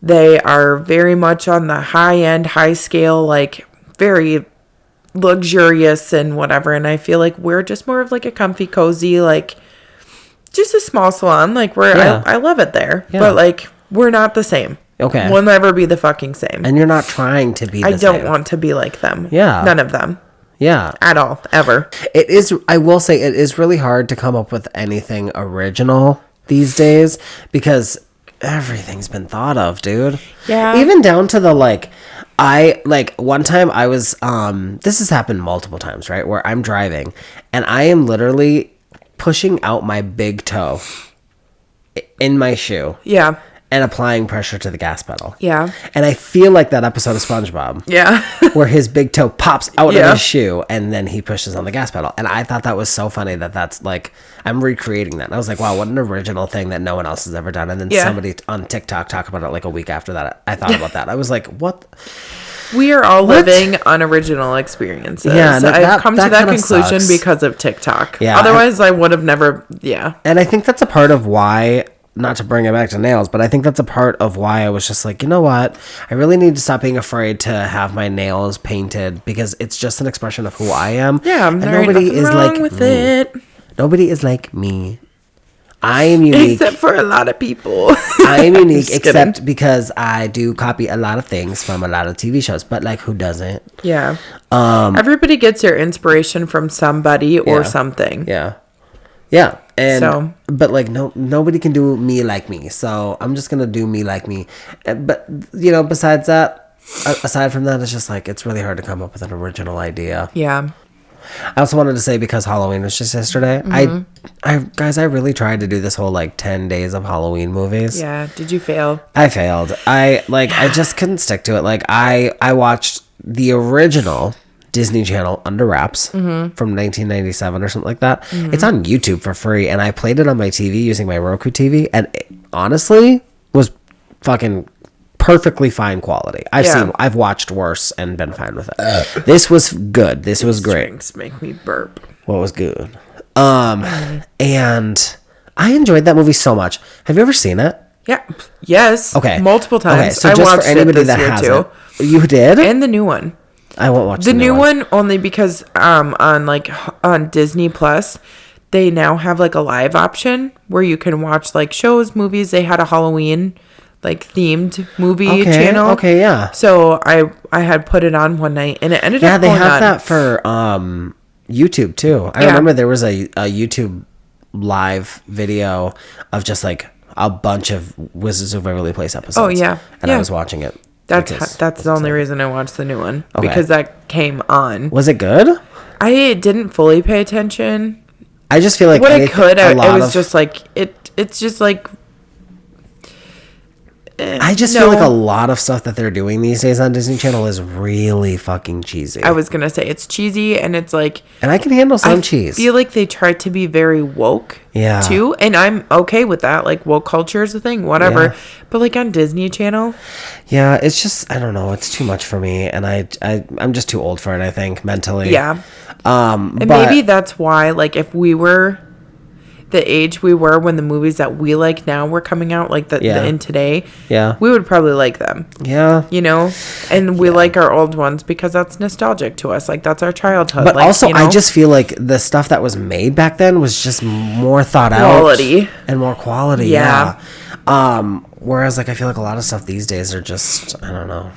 They are very much on the high end, high scale, like very luxurious and whatever. And I feel like we're just more of like a comfy, cozy, like just a small salon. Like I love it there, but like we're not the same. Okay. We'll never be the fucking same. And you're not trying to be the same. I don't want to be like them. Yeah. None of them. Yeah. At all. Ever. It is, I will say, it is really hard to come up with anything original these days because everything's been thought of, dude. Yeah. Even down to the, one time I was, this has happened multiple times, right? Where I'm driving and I am literally pushing out my big toe in my shoe. Yeah. and applying pressure to the gas pedal. Yeah. And I feel like that episode of SpongeBob. Yeah. Where his big toe pops out of his shoe and then he pushes on the gas pedal. And I thought that was so funny that's like, I'm recreating that. And I was like, wow, what an original thing that no one else has ever done. And then somebody on TikTok talked about it like a week after that. I thought about that. I was like, what? We are all living unoriginal experiences. Yeah, I've come to that conclusion because of TikTok. Yeah, otherwise, I would have never. Yeah, and I think that's a part of why. Not to bring it back to nails, but I think that's a part of why I was just like, you know what? I really need to stop being afraid to have my nails painted because it's just an expression of who I am. Yeah, and nobody is like with me. It. Nobody is like me. I am unique. Except for a lot of people. I am unique except because I do copy a lot of things from a lot of TV shows. But, like, who doesn't? Yeah. Everybody gets their inspiration from somebody or something. Yeah. Yeah. And, but, like, nobody can do me like me. So, I'm just going to do me like me. But, you know, besides that, aside from that, it's just, like, it's really hard to come up with an original idea. Yeah. I also wanted to say, because Halloween was just yesterday, I really tried to do this whole, like, 10 days of Halloween movies. Yeah. Did you fail? I failed. I just couldn't stick to it. Like, I watched the original Disney Channel Under Wraps from 1997 or something like that. It's on YouTube for free, and I played it on my TV using my Roku TV, and it honestly was fucking perfectly fine quality. I've watched worse and been fine with it. This was good. This was great. Drinks make me burp. What was good? And I enjoyed that movie so much. Have you ever seen it? Yeah. Yes. Okay. Multiple times. Okay. So I just for anybody that hasn't, you did? And the new one. I won't watch the new one only because on Disney Plus they now have like a live option where you can watch like shows, movies. They had a Halloween like themed movie channel. Okay, yeah. So I had put it on one night and it ended up they have that for YouTube too. I remember there was a YouTube live video of just like a bunch of Wizards of Waverly Place episodes. Oh yeah. And I was watching it. That's the only reason I watched the new one. Okay. Because that came on. Was it good? I didn't fully pay attention. I just feel like what I could. It was just like it's just like. I just feel like a lot of stuff that they're doing these days on Disney Channel is really fucking cheesy. I was gonna say it's cheesy and it's like, and I can handle some cheese. I feel like they try to be very woke, too, and I'm okay with that. Like woke culture is a thing, whatever. Yeah. But like on Disney Channel, it's just I don't know, it's too much for me, and I'm just too old for it. I think mentally, and maybe that's why. Like if we were the age we were when the movies that we like now were coming out, like the in today, we would probably like them. Yeah. You know? And we like our old ones because that's nostalgic to us. Like that's our childhood. But like, also, I just feel like the stuff that was made back then was just more thought out. And more quality. Yeah. Whereas like I feel like a lot of stuff these days are just, I don't know.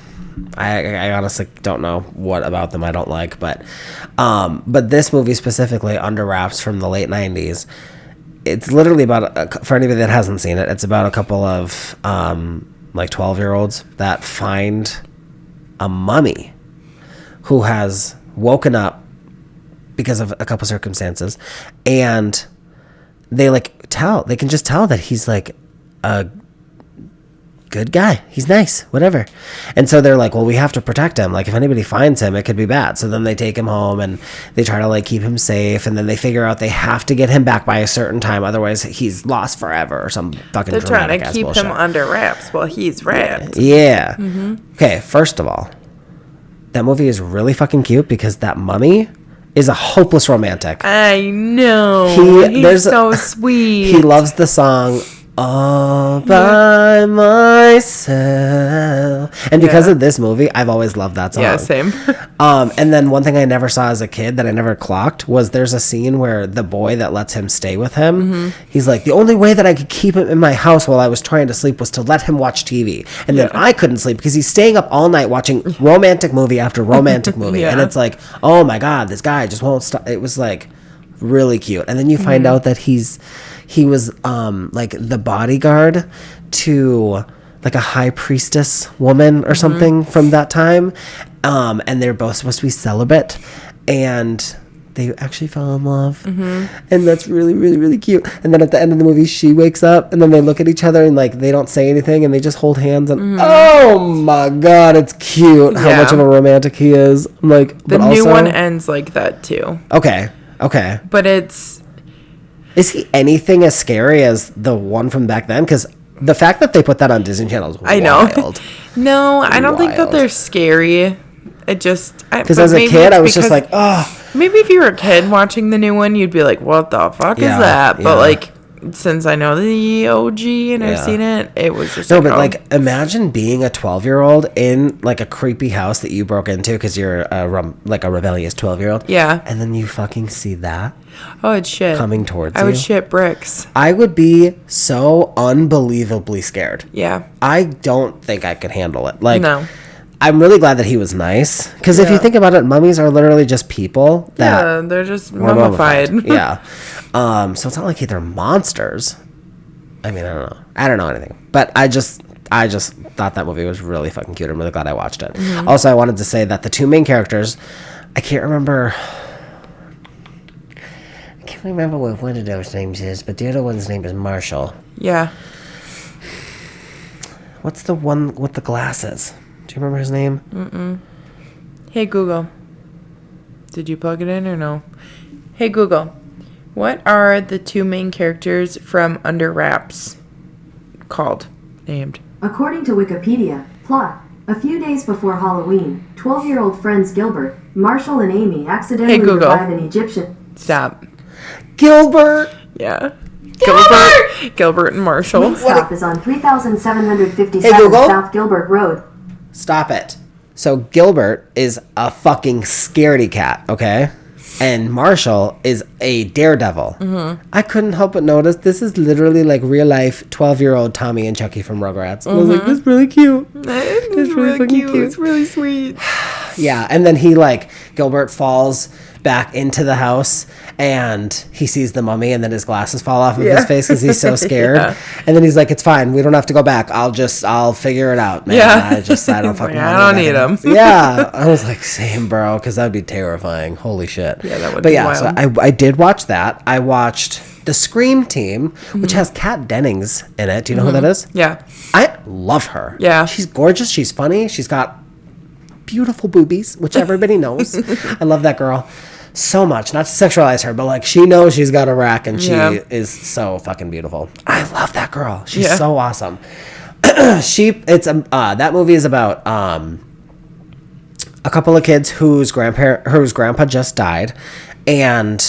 I honestly don't know what about them I don't like, but this movie specifically, Under Wraps from the late 90s, it's literally about, for anybody that hasn't seen it, it's about a couple of, like 12-year-olds that find a mummy who has woken up because of a couple circumstances, and they can just tell that he's like a good guy. He's nice, whatever. And so they're like, well, we have to protect him. Like, if anybody finds him, it could be bad. So then they take him home and they try to like keep him safe. And then they figure out they have to get him back by a certain time. Otherwise, he's lost forever or some fucking They're trying to keep him under wraps while he's wrapped. Yeah. Mm-hmm. Okay, first of all, that movie is really fucking cute because that mummy is a hopeless romantic. I know. He's so sweet. He loves the song All by Myself. And because of this movie, I've always loved that song. Yeah, same. And then one thing I never saw as a kid that I never clocked was there's a scene where the boy that lets him stay with him, he's like, the only way that I could keep him in my house while I was trying to sleep was to let him watch TV. And then I couldn't sleep because he's staying up all night watching romantic movie after romantic movie. And it's like, oh my God, this guy just won't stop. It was like really cute. And then you find out that he was like the bodyguard to like a high priestess woman or something from that time, and they're both supposed to be celibate, and they actually fell in love. And that's really, really, really cute. And then at the end of the movie, she wakes up and then they look at each other and like they don't say anything and they just hold hands and oh my God, it's cute how much of a romantic he is. I'm like, the new one ends like that too. Okay. But is he anything as scary as the one from back then? Because the fact that they put that on Disney Channel is wild. I know. No, I don't think that they're scary. It just... Because as a kid, I was just like, oh. Maybe if you were a kid watching the new one, you'd be like, what the fuck is that? But like, since I know the OG and I've seen it, it was just like imagine being a 12-year-old in like a creepy house that you broke into because you're a rebellious 12-year-old. Yeah. And then you fucking see that. Oh, it's shit. Coming towards you. I would shit bricks. I would be so unbelievably scared. Yeah. I don't think I could handle it. Like, no. I'm really glad that he was nice. Because if you think about it, mummies are literally just people that... they're just mummified. Yeah. So it's not like they're monsters. I mean, I don't know anything. But I just thought that movie was really fucking cute. I'm really glad I watched it. Also, I wanted to say that the two main characters... I can't remember what one of those names is, but the other one's name is Marshall. Yeah. What's the one with the glasses? Do you remember his name? Mm-mm. Hey, Google. Did you plug it in or no? Hey, Google. What are the two main characters from Under Wraps named? According to Wikipedia, plot. A few days before Halloween, 12-year-old friends Gilbert, Marshall, and Amy accidentally revive an Egyptian... Stop. Gilbert! Yeah. Gilbert and Marshall. Stop is on 3757 South Gilbert Road. Stop it. So Gilbert is a fucking scaredy cat, okay? And Marshall is a daredevil. I couldn't help but notice this is literally like real life 12-year-old Tommy and Chucky from Rugrats. I was like, this is really cute. It's really cute. It's really sweet. Yeah, and then Gilbert falls back into the house and he sees the mummy and then his glasses fall off of his face because he's so scared. And then he's like, it's fine. We don't have to go back. I'll figure it out, man. Yeah. I don't fucking I don't need them. Yeah. I was like, same, bro, because that would be terrifying. Holy shit. Yeah, that would be wild. So I did watch that. I watched The Scream Team, which has Kat Dennings in it. Do you know who that is? Yeah. I love her. Yeah. She's gorgeous. She's funny. She's got beautiful boobies, which everybody knows. I love that girl so much. Not to sexualize her, but like she knows she's got a rack and she is so fucking beautiful. I love that girl. She's so awesome. That movie is about a couple of kids whose grandpa just died, and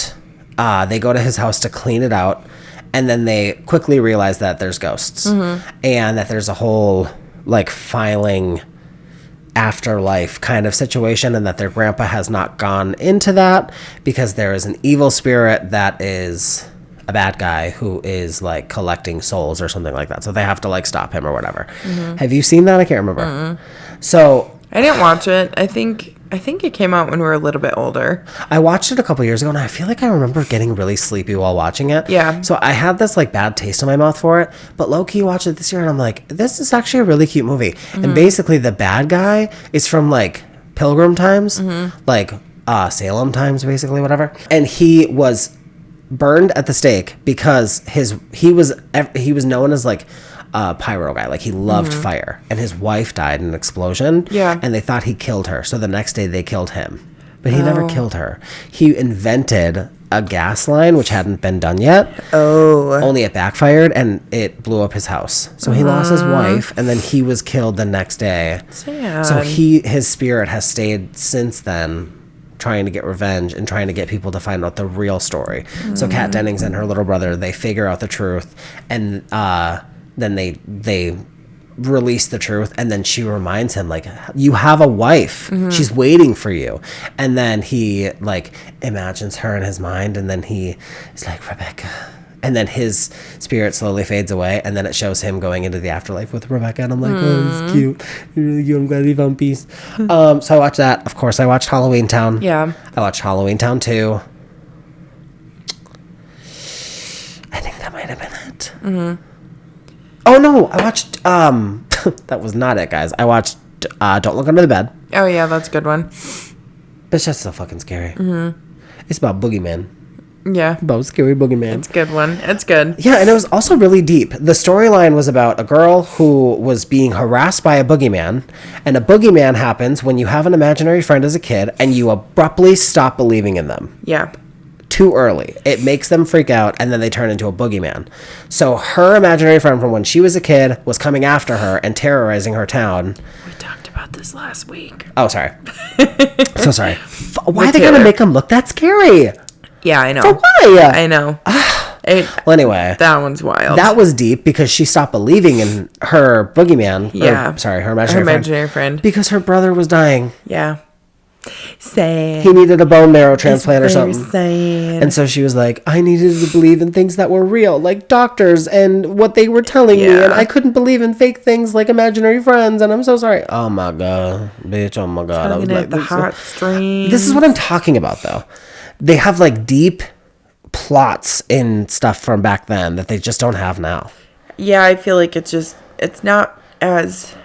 they go to his house to clean it out, and then they quickly realize that there's ghosts and that there's a whole like filing afterlife kind of situation, and that their grandpa has not gone into that because there is an evil spirit that is a bad guy who is like collecting souls or something like that, so they have to like stop him or whatever. Have you seen that? I can't remember. So I didn't watch it. I think it came out when we were a little bit older. I watched it a couple years ago, and I feel like I remember getting really sleepy while watching it. Yeah. So I had this like bad taste in my mouth for it, but low-key watched it this year, and I'm like, this is actually a really cute movie. And basically the bad guy is from like Pilgrim times, like Salem times, basically, whatever. And he was burned at the stake because he was known as like a pyro guy, like he loved fire, and his wife died in an explosion, and they thought he killed her, so the next day they killed him, but he never killed her. He invented a gas line which hadn't been done yet. Only it backfired and it blew up his house, so he lost his wife, and then he was killed the next day. Sad. So his spirit has stayed since then, trying to get revenge and trying to get people to find out the real story. So Kat Dennings and her little brother, they figure out the truth, and then they release the truth, and then she reminds him like, you have a wife, she's waiting for you. And then he like imagines her in his mind, and then he is like, Rebecca, and then his spirit slowly fades away, and then it shows him going into the afterlife with Rebecca, and I'm like, oh, this is cute. You're really cute. I'm glad he found peace. So I watched that. Of course, I watched Halloween Town. Yeah. I watched Halloween Town 2. I think that might have been it. Oh no, I watched that was not it, guys. I watched Don't Look Under the Bed. Oh yeah, that's a good one. But it's just so fucking scary. It's about boogeyman. Yeah. About scary boogeyman. It's a good one. It's good. Yeah, and it was also really deep. The storyline was about a girl who was being harassed by a boogeyman, and a boogeyman happens when you have an imaginary friend as a kid and you abruptly stop believing in them. Yeah. Too early. It makes them freak out, and then they turn into a boogeyman. So her imaginary friend from when she was a kid was coming after her and terrorizing her town. We talked about this last week. Oh, sorry. So sorry. Why are they going to make them look that scary? Yeah, I know. For why? I know. Well, anyway. That one's wild. That was deep because she stopped believing in her boogeyman. Yeah. Her imaginary friend. Because her brother was dying. Yeah. Sad. He needed a bone marrow transplant or something. Sad. And so she was like, I needed to believe in things that were real, like doctors and what they were telling me. And I couldn't believe in fake things like imaginary friends. And I'm so sorry. Oh my God. Bitch, oh my God. I was like, the heartstrings. This is what I'm talking about, though. They have like deep plots in stuff from back then that they just don't have now. Yeah, I feel like it's not as...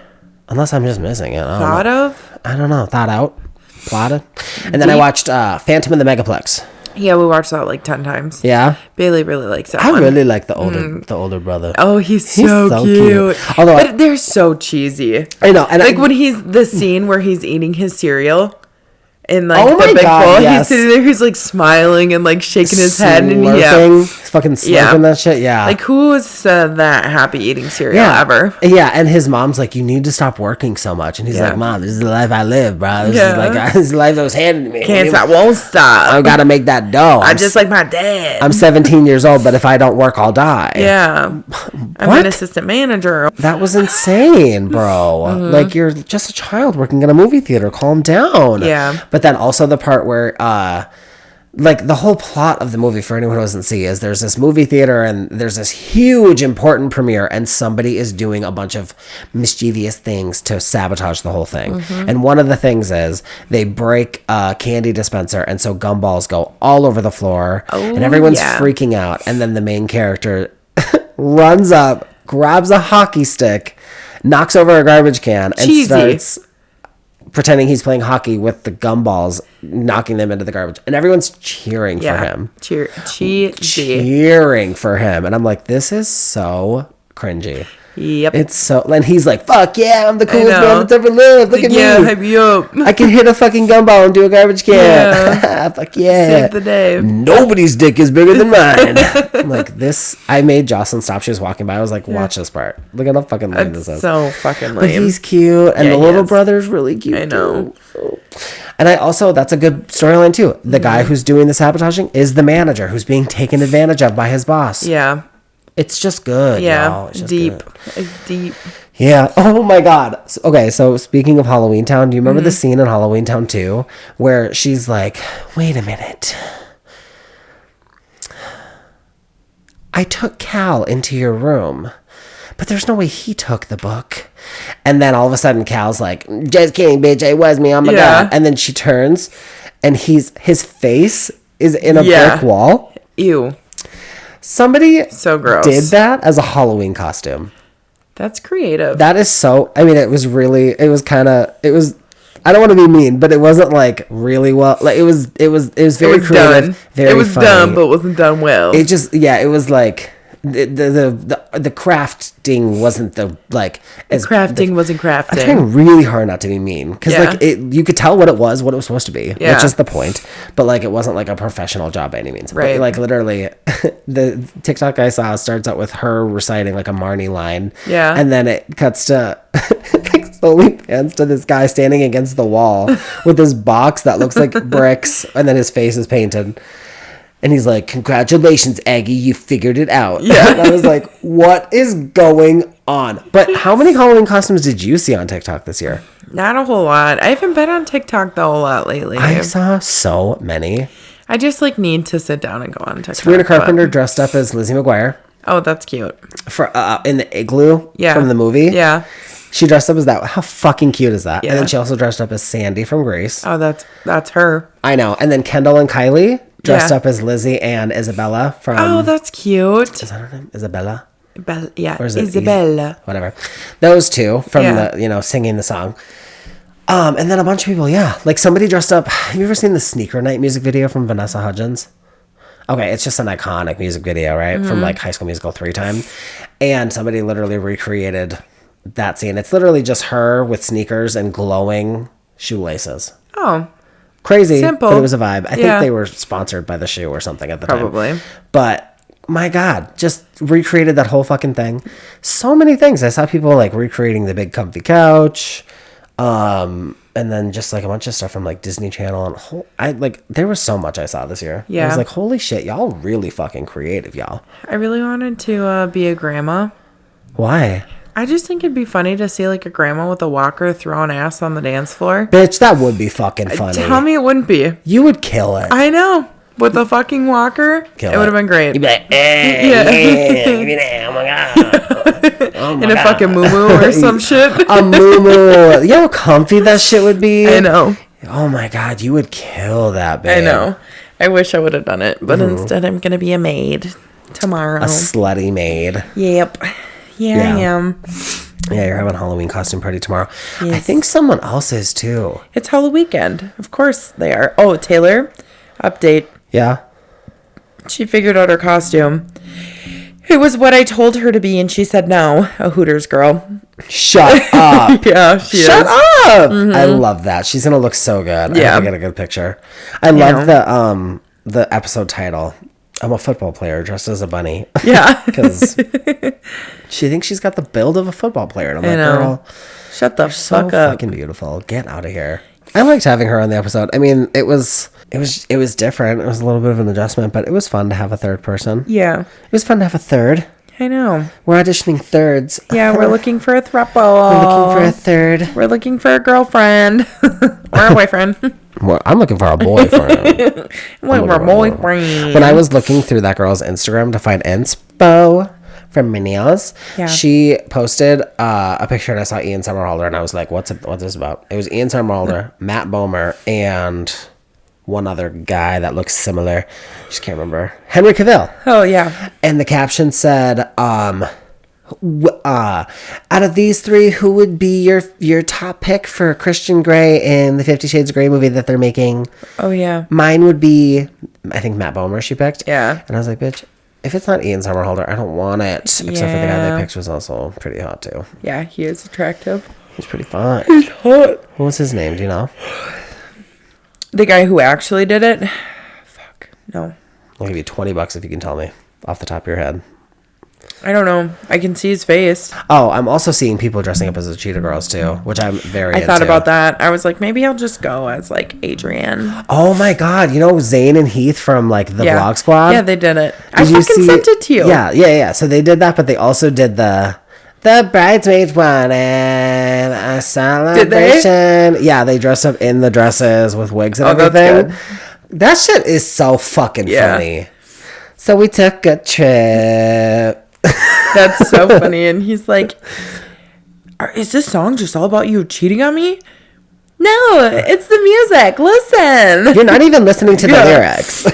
Unless I'm just missing it. Thought of? I don't know. Thought out. Plotted. And then I watched Phantom in the Megaplex. Yeah, we watched that like 10 times. Yeah? Bailey really likes that I one. really like the older brother. Oh, he's so cute. But they're so cheesy. I know. And like when he's... The scene where he's eating his cereal... In like the big bowl, yes. he's sitting there, he's like smiling and like shaking his head and fucking slurping that shit. Yeah, like who was that happy eating cereal ever? Yeah, and his mom's like, you need to stop working so much, and he's like, Mom, this is the life I live, bro. This is the life that was handed to me. Can't stop, won't stop. I gotta make that dough. I'm just like my dad. I'm 17 years old, but if I don't work, I'll die. Yeah, I'm an assistant manager. That was insane, bro. Like you're just a child working in a movie theater. Calm down. Yeah. But then also the part where, like the whole plot of the movie, for anyone who doesn't see, is there's this movie theater and there's this huge important premiere and somebody is doing a bunch of mischievous things to sabotage the whole thing. And one of the things is they break a candy dispenser, and so gumballs go all over the floor and everyone's freaking out. And then the main character runs up, grabs a hockey stick, knocks over a garbage can, and starts pretending he's playing hockey with the gumballs, knocking them into the garbage, and everyone's cheering for him. Cheering for him, and I'm like, this is so cringy. Yep. It's so, and he's like, fuck yeah, I'm the coolest man that's ever lived. Look at me. Hype you up. I can hit a fucking gumball and do a garbage can. Yeah. Fuck yeah. Save the day. Nobody's dick is bigger than mine. I'm like, this, I made Jocelyn stop. She was walking by. I was like, watch this part. Look at how fucking lame this is. So fucking lame. But he's cute, and the little brother's really cute. I know. Too. And I also, that's a good storyline too. The guy who's doing the sabotaging is the manager who's being taken advantage of by his boss. Yeah. It's just good. Yeah. It's just deep. good. It's deep. Yeah. Oh my God. Okay. So speaking of Halloween Town, do you remember the scene in Halloween Town 2 where she's like, wait a minute. I took Cal into your room, but there's no way he took the book. And then all of a sudden Cal's like, just kidding, bitch. It was me. Oh my God. And then she turns and his face is in a brick wall. Ew. Somebody so gross did that as a Halloween costume. That's creative. That is so, I mean, it was I don't want to be mean, but it wasn't like really well. Like it was very creative. Done. Very it was funny. done, but wasn't done well. It just, it was like the crafting wasn't wasn't crafting. I'm trying really hard not to be mean because you could tell what it was supposed to be, which is the point. But like it wasn't like a professional job by any means. Right. But, like literally, the TikTok I saw starts out with her reciting like a Marnie line. Yeah. And then it cuts to slowly pans to this guy standing against the wall with this box that looks like bricks, and then his face is painted. And he's like, congratulations, Aggie, you figured it out. Yeah. And I was like, what is going on? But how many Halloween costumes did you see on TikTok this year? Not a whole lot. I haven't been on TikTok the whole lot lately. I saw so many. I just like need to sit down and go on TikTok. Sabrina Carpenter dressed up as Lizzie McGuire. Oh, that's cute. For in the igloo from the movie. Yeah. She dressed up as that. How fucking cute is that? Yeah. And then she also dressed up as Sandy from Grease. Oh, that's her. I know. And then Kendall and Kylie dressed up as Lizzie and Isabella from... Oh, that's cute. Is that her name? Isabella? Yeah, or is it Isabella. Whatever. Those two from the, singing the song. And then a bunch of people, like somebody dressed up. Have you ever seen the Sneaker Night music video from Vanessa Hudgens? Okay, it's just an iconic music video, right? From like High School Musical 3 time. And somebody literally recreated that scene. It's literally just her with sneakers and glowing shoelaces. Oh. Crazy. Simple. But it was a vibe. I think they were sponsored by the shoe or something at the time. Probably. But my God, just recreated that whole fucking thing. So many things. I saw people like recreating the big comfy couch. And then just like a bunch of stuff from like Disney Channel and there was so much I saw this year. Yeah. I was like, holy shit, y'all really fucking creative, y'all. I really wanted to be a grandma. Why? I just think it'd be funny to see like a grandma with a walker throwing ass on the dance floor. Bitch, that would be fucking funny. Tell me it wouldn't be. You would kill it. I know. With a fucking walker, it would have been great. You'd be like, oh my God. In a fucking moo-moo or some shit. A moo-moo. You know how comfy that shit would be? I know. Oh my God, you would kill that, babe. I know. I wish I would have done it, but instead I'm going to be a maid tomorrow. A slutty maid. Yep. Yeah, I am. Yeah, you're having a Halloween costume party tomorrow. Yes. I think someone else is too. It's Halloween weekend. Of course they are. Oh, Taylor, update. Yeah. She figured out her costume. It was what I told her to be, and she said no. A Hooters girl. Shut up. Yeah, she Shut is. up. Mm-hmm. I love that. She's gonna look so good. Yeah. I hope I get a good picture. I love the episode title. I'm a football player dressed as a bunny. Yeah. Because she thinks she's got the build of a football player. And I'm like, girl, shut the fuck up. Fucking beautiful. Get out of here. I liked having her on the episode. I mean, it was different. It was a little bit of an adjustment, but it was fun to have a third person. Yeah. It was fun to have a third. I know. We're auditioning thirds. Yeah, we're looking for a throuple. We're looking for a third. We're looking for a girlfriend. Or a boyfriend. Well, I'm looking for a boyfriend. When I was looking through that girl's Instagram to find inspo from Minios, she posted a picture and I saw Ian Somerhalder and I was like, what's this about? It was Ian Somerhalder, Matt Bomer, and one other guy that looks similar. I just can't remember. Henry Cavill. Oh, yeah. And the caption said, out of these three, who would be your top pick for Christian Grey in the 50 Shades of Grey movie that they're making? Oh, yeah. Mine would be, I think, Matt Bomer she picked. Yeah. And I was like, bitch, if it's not Ian Somerhalder, I don't want it. Except for the guy they picked was also pretty hot, too. Yeah, he is attractive. He's pretty fine. He's hot. What was his name? Do you know? The guy who actually did it? Fuck. No. I'll give you $20 if you can tell me off the top of your head. I don't know. I can see his face. Oh, I'm also seeing people dressing up as the Cheetah Girls too, which I'm very into. I thought about that. I was like, maybe I'll just go as like Adrienne. Oh my God. You know Zane and Heath from like the Vlog Squad? Yeah, they did it. I fucking sent it to you. Yeah. So they did that, but they also did the bridesmaids wanted a celebration. Did they? Yeah, they dressed up in the dresses with wigs and everything. That's good. That shit is so fucking funny. So we took a trip. That's so funny. And he's like, is this song just all about you cheating on me? No, it's the music. Listen. You're not even listening to the lyrics.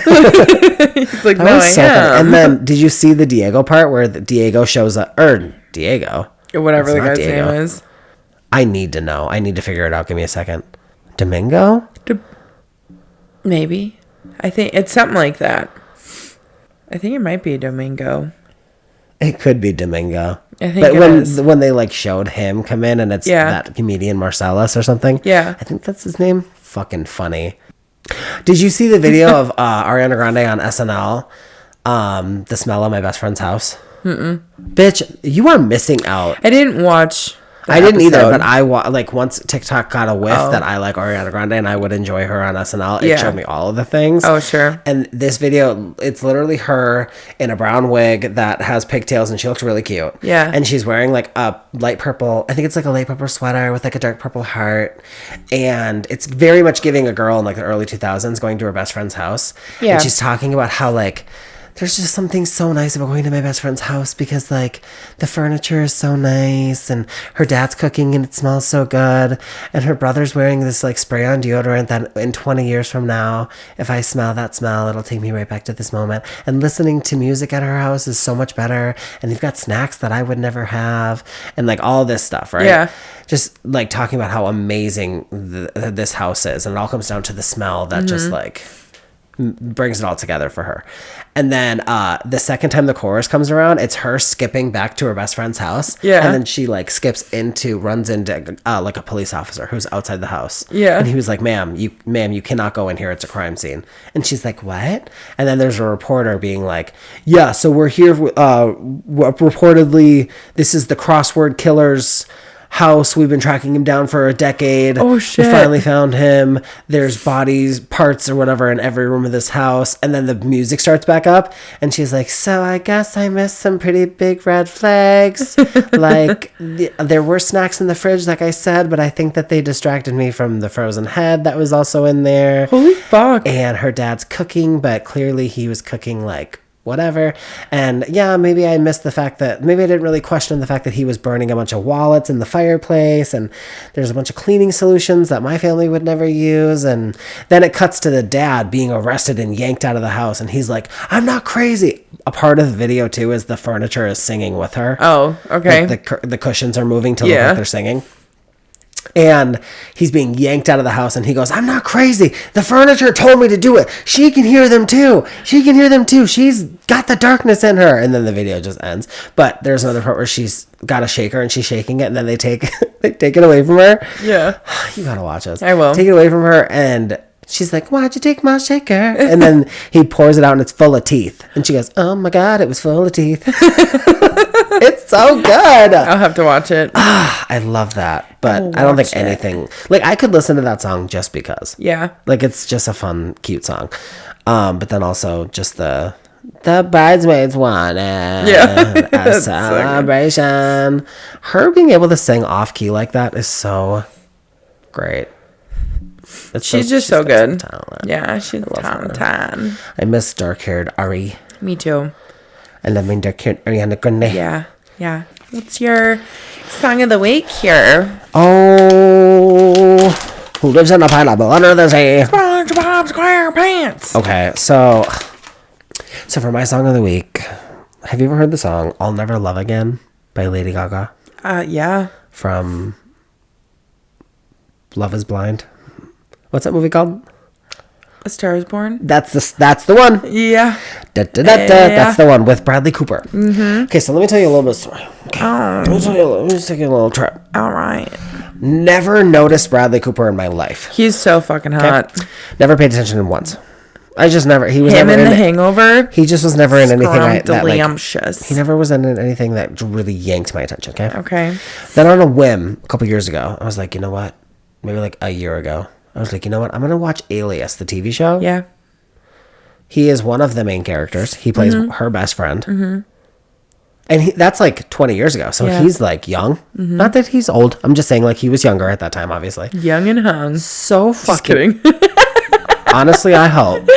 He's like, no, I am. And then, did you see the Diego part where Diego shows up? Or Diego. Or whatever the guy's name is. I need to know. I need to figure it out. Give me a second. Domingo? Maybe. I think it's something like that. I think it might be Domingo. It could be Domingo. I think it is. When they like showed him come in and it's that comedian Marcellus or something. Yeah. I think that's his name. Fucking funny. Did you see the video of Ariana Grande on SNL? The Smell of My Best Friend's House? Mm-mm. Bitch, you are missing out. I didn't watch I didn't either, but I once TikTok got a whiff that I like Ariana Grande and I would enjoy her on SNL. It showed me all of the things. Oh, sure. And this video, it's literally her in a brown wig that has pigtails and she looks really cute. Yeah. And she's wearing like a light purple, I think it's like a light purple sweater with like a dark purple heart. And it's very much giving a girl in like the early 2000s going to her best friend's house. Yeah. And she's talking about how like there's just something so nice about going to my best friend's house because, like, the furniture is so nice and her dad's cooking and it smells so good. And her brother's wearing this, like, spray-on deodorant that in 20 years from now, if I smell that smell, it'll take me right back to this moment. And listening to music at her house is so much better. And they've got snacks that I would never have. And, like, all this stuff, right? Yeah. Just, like, talking about how amazing this house is. And it all comes down to the smell that just, like, brings it all together for her. And then the second time the chorus comes around, it's her skipping back to her best friend's house. Yeah. And then she, like, runs into like a police officer who's outside the house. Yeah. And he was like, ma'am, you cannot go in here. It's a crime scene. And she's like, what? And then there's a reporter being like, yeah, so we're here reportedly this is the crossword killer's house. We've been tracking him down for a decade. Oh shit. We finally found him. There's bodies, parts or whatever in every room of this house. And then the music starts back up and she's like, so I guess I missed some pretty big red flags. Like there were snacks in the fridge, like I said, but I think that they distracted me from the frozen head that was also in there. Holy fuck. And her dad's cooking, but clearly he was cooking like whatever. And yeah, maybe I missed the fact that maybe I didn't really question the fact that he was burning a bunch of wallets in the fireplace, and there's a bunch of cleaning solutions that my family would never use. And then it cuts to the dad being arrested and yanked out of the house, and he's like, I'm not crazy. A part of the video too is the furniture is singing with her. Oh, okay. Like the cushions are moving to look like they're singing. And he's being yanked out of the house and he goes, I'm not crazy. The furniture told me to do it. She can hear them too. She's got the darkness in her. And then the video just ends. But there's another part where she's got a shaker and she's shaking it and then they take it away from her. Yeah. You gotta watch this. I will. Take it away from her and she's like, why'd you take my shaker? And then he pours it out and it's full of teeth. And she goes, oh my God, it was full of teeth. It's so good. I'll have to watch it. I love that. But I don't think anything... Like, I could listen to that song just because. Yeah. Like, it's just a fun, cute song. But then also just the bridesmaids wanted a celebration. Her being able to sing off-key like that is so great. She's just so good. Yeah, she's talented. I miss dark-haired Ari. Me too. I love me dark-haired Ariana Grande. Yeah. What's your song of the week here? Oh, who lives in a pineapple under the sea? SpongeBob SquarePants. Okay, so for my song of the week, have you ever heard the song "I'll Never Love Again" by Lady Gaga? Yeah. From Love Is Blind. What's that movie called? A Star Is Born. That's the one. Yeah. That's the one with Bradley Cooper. Mm-hmm. Okay, so let me tell you a little bit of story. Okay. Let me just take you a little trip. All right. Never noticed Bradley Cooper in my life. He's so fucking hot. Okay? Never paid attention to him once. I just never. He was him never in in The Hangover. He just was never in anything that he never was in anything that really yanked my attention. Okay. Then on a whim, a couple years ago, I was like, you know what? Maybe like a year ago, I was like, you know what? I'm gonna watch Alias, the TV show. Yeah. He is one of the main characters. He plays her best friend. Mm-hmm. And that's like 20 years ago. So he's like young. Mm-hmm. Not that he's old. I'm just saying like he was younger at that time, obviously. Young and hung. So fucking. Just kidding. Honestly, I hope.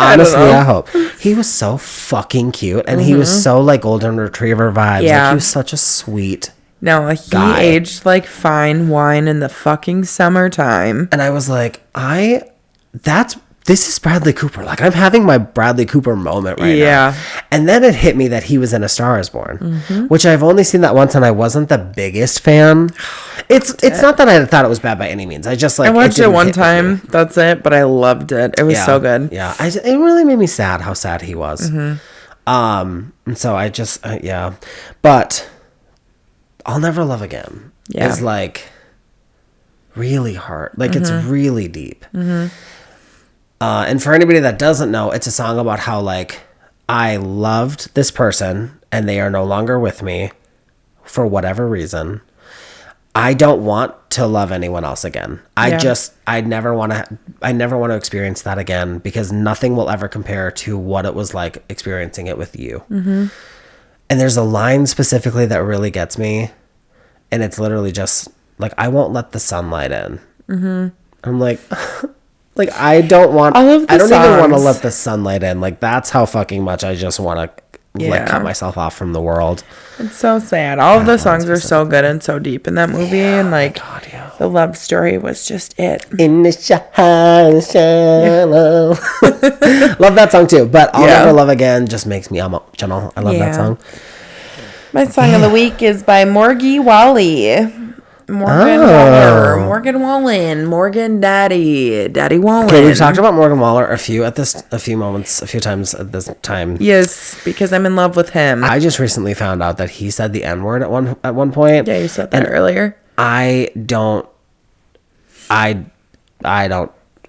I hope. He was so fucking cute. And he was so like golden retriever vibes. Yeah. Like he was such a sweet guy. Aged like fine wine in the fucking summertime. And I was like, this is Bradley Cooper. Like, I'm having my Bradley Cooper moment right now. And then it hit me that he was in A Star Is Born, which I've only seen that once, and I wasn't the biggest fan. It's not that I thought it was bad by any means. I just like I watched it one time. That's it. But I loved it. It was so good. Yeah, it really made me sad how sad he was. And so I just but I'll Never Love Again is like really hard. Like it's really deep. And for anybody that doesn't know, it's a song about how, like, I loved this person and they are no longer with me for whatever reason. I don't want to love anyone else again. I never want to experience that again because nothing will ever compare to what it was like experiencing it with you. Mm-hmm. And there's a line specifically that really gets me. And it's literally just like, I won't let the sunlight in. Mm-hmm. I'm like... Like, I don't want... All of the I don't even want to songs. let the sunlight in. Like, that's how fucking much I just want to, like, cut myself off from the world. It's so sad. All of the songs are so good and so deep in that movie. And, like, the love story was just it. In the shallow. Love that song, too. But I'll Never Love Again just makes me emotional. I love that song. My song of the week is by Morgan Wallen. Morgan Wallen. Okay, we've talked about Morgan Waller a few times at this time. Yes, because I'm in love with him. I just recently found out that he said the N-word at one point. Yeah, you said that earlier. I don't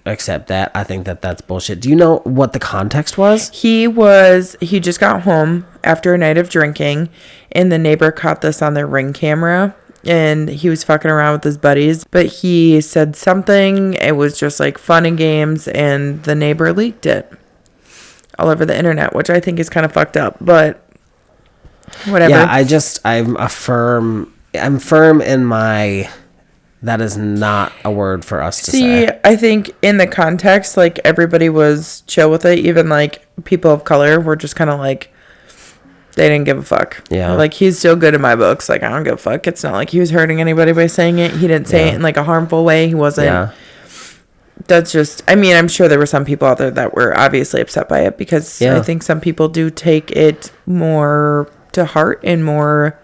accept that. I think that that's bullshit. Do you know what the context was? He just got home after a night of drinking, and the neighbor caught this on their Ring camera. And he was fucking around with his buddies, but he said something. It was just like fun and games, and the neighbor leaked it all over the internet, which I think is kind of fucked up, but whatever. Yeah, I'm firm in my, that is not a word for us to say. I think in the context, like, everybody was chill with it. Even like people of color were just kind of like, they didn't give a fuck. Yeah. Like, he's still good in my books. Like, I don't give a fuck. It's not like he was hurting anybody by saying it. He didn't say it in, like, a harmful way. He wasn't. Yeah. That's just... I mean, I'm sure there were some people out there that were obviously upset by it because I think some people do take it more to heart and more...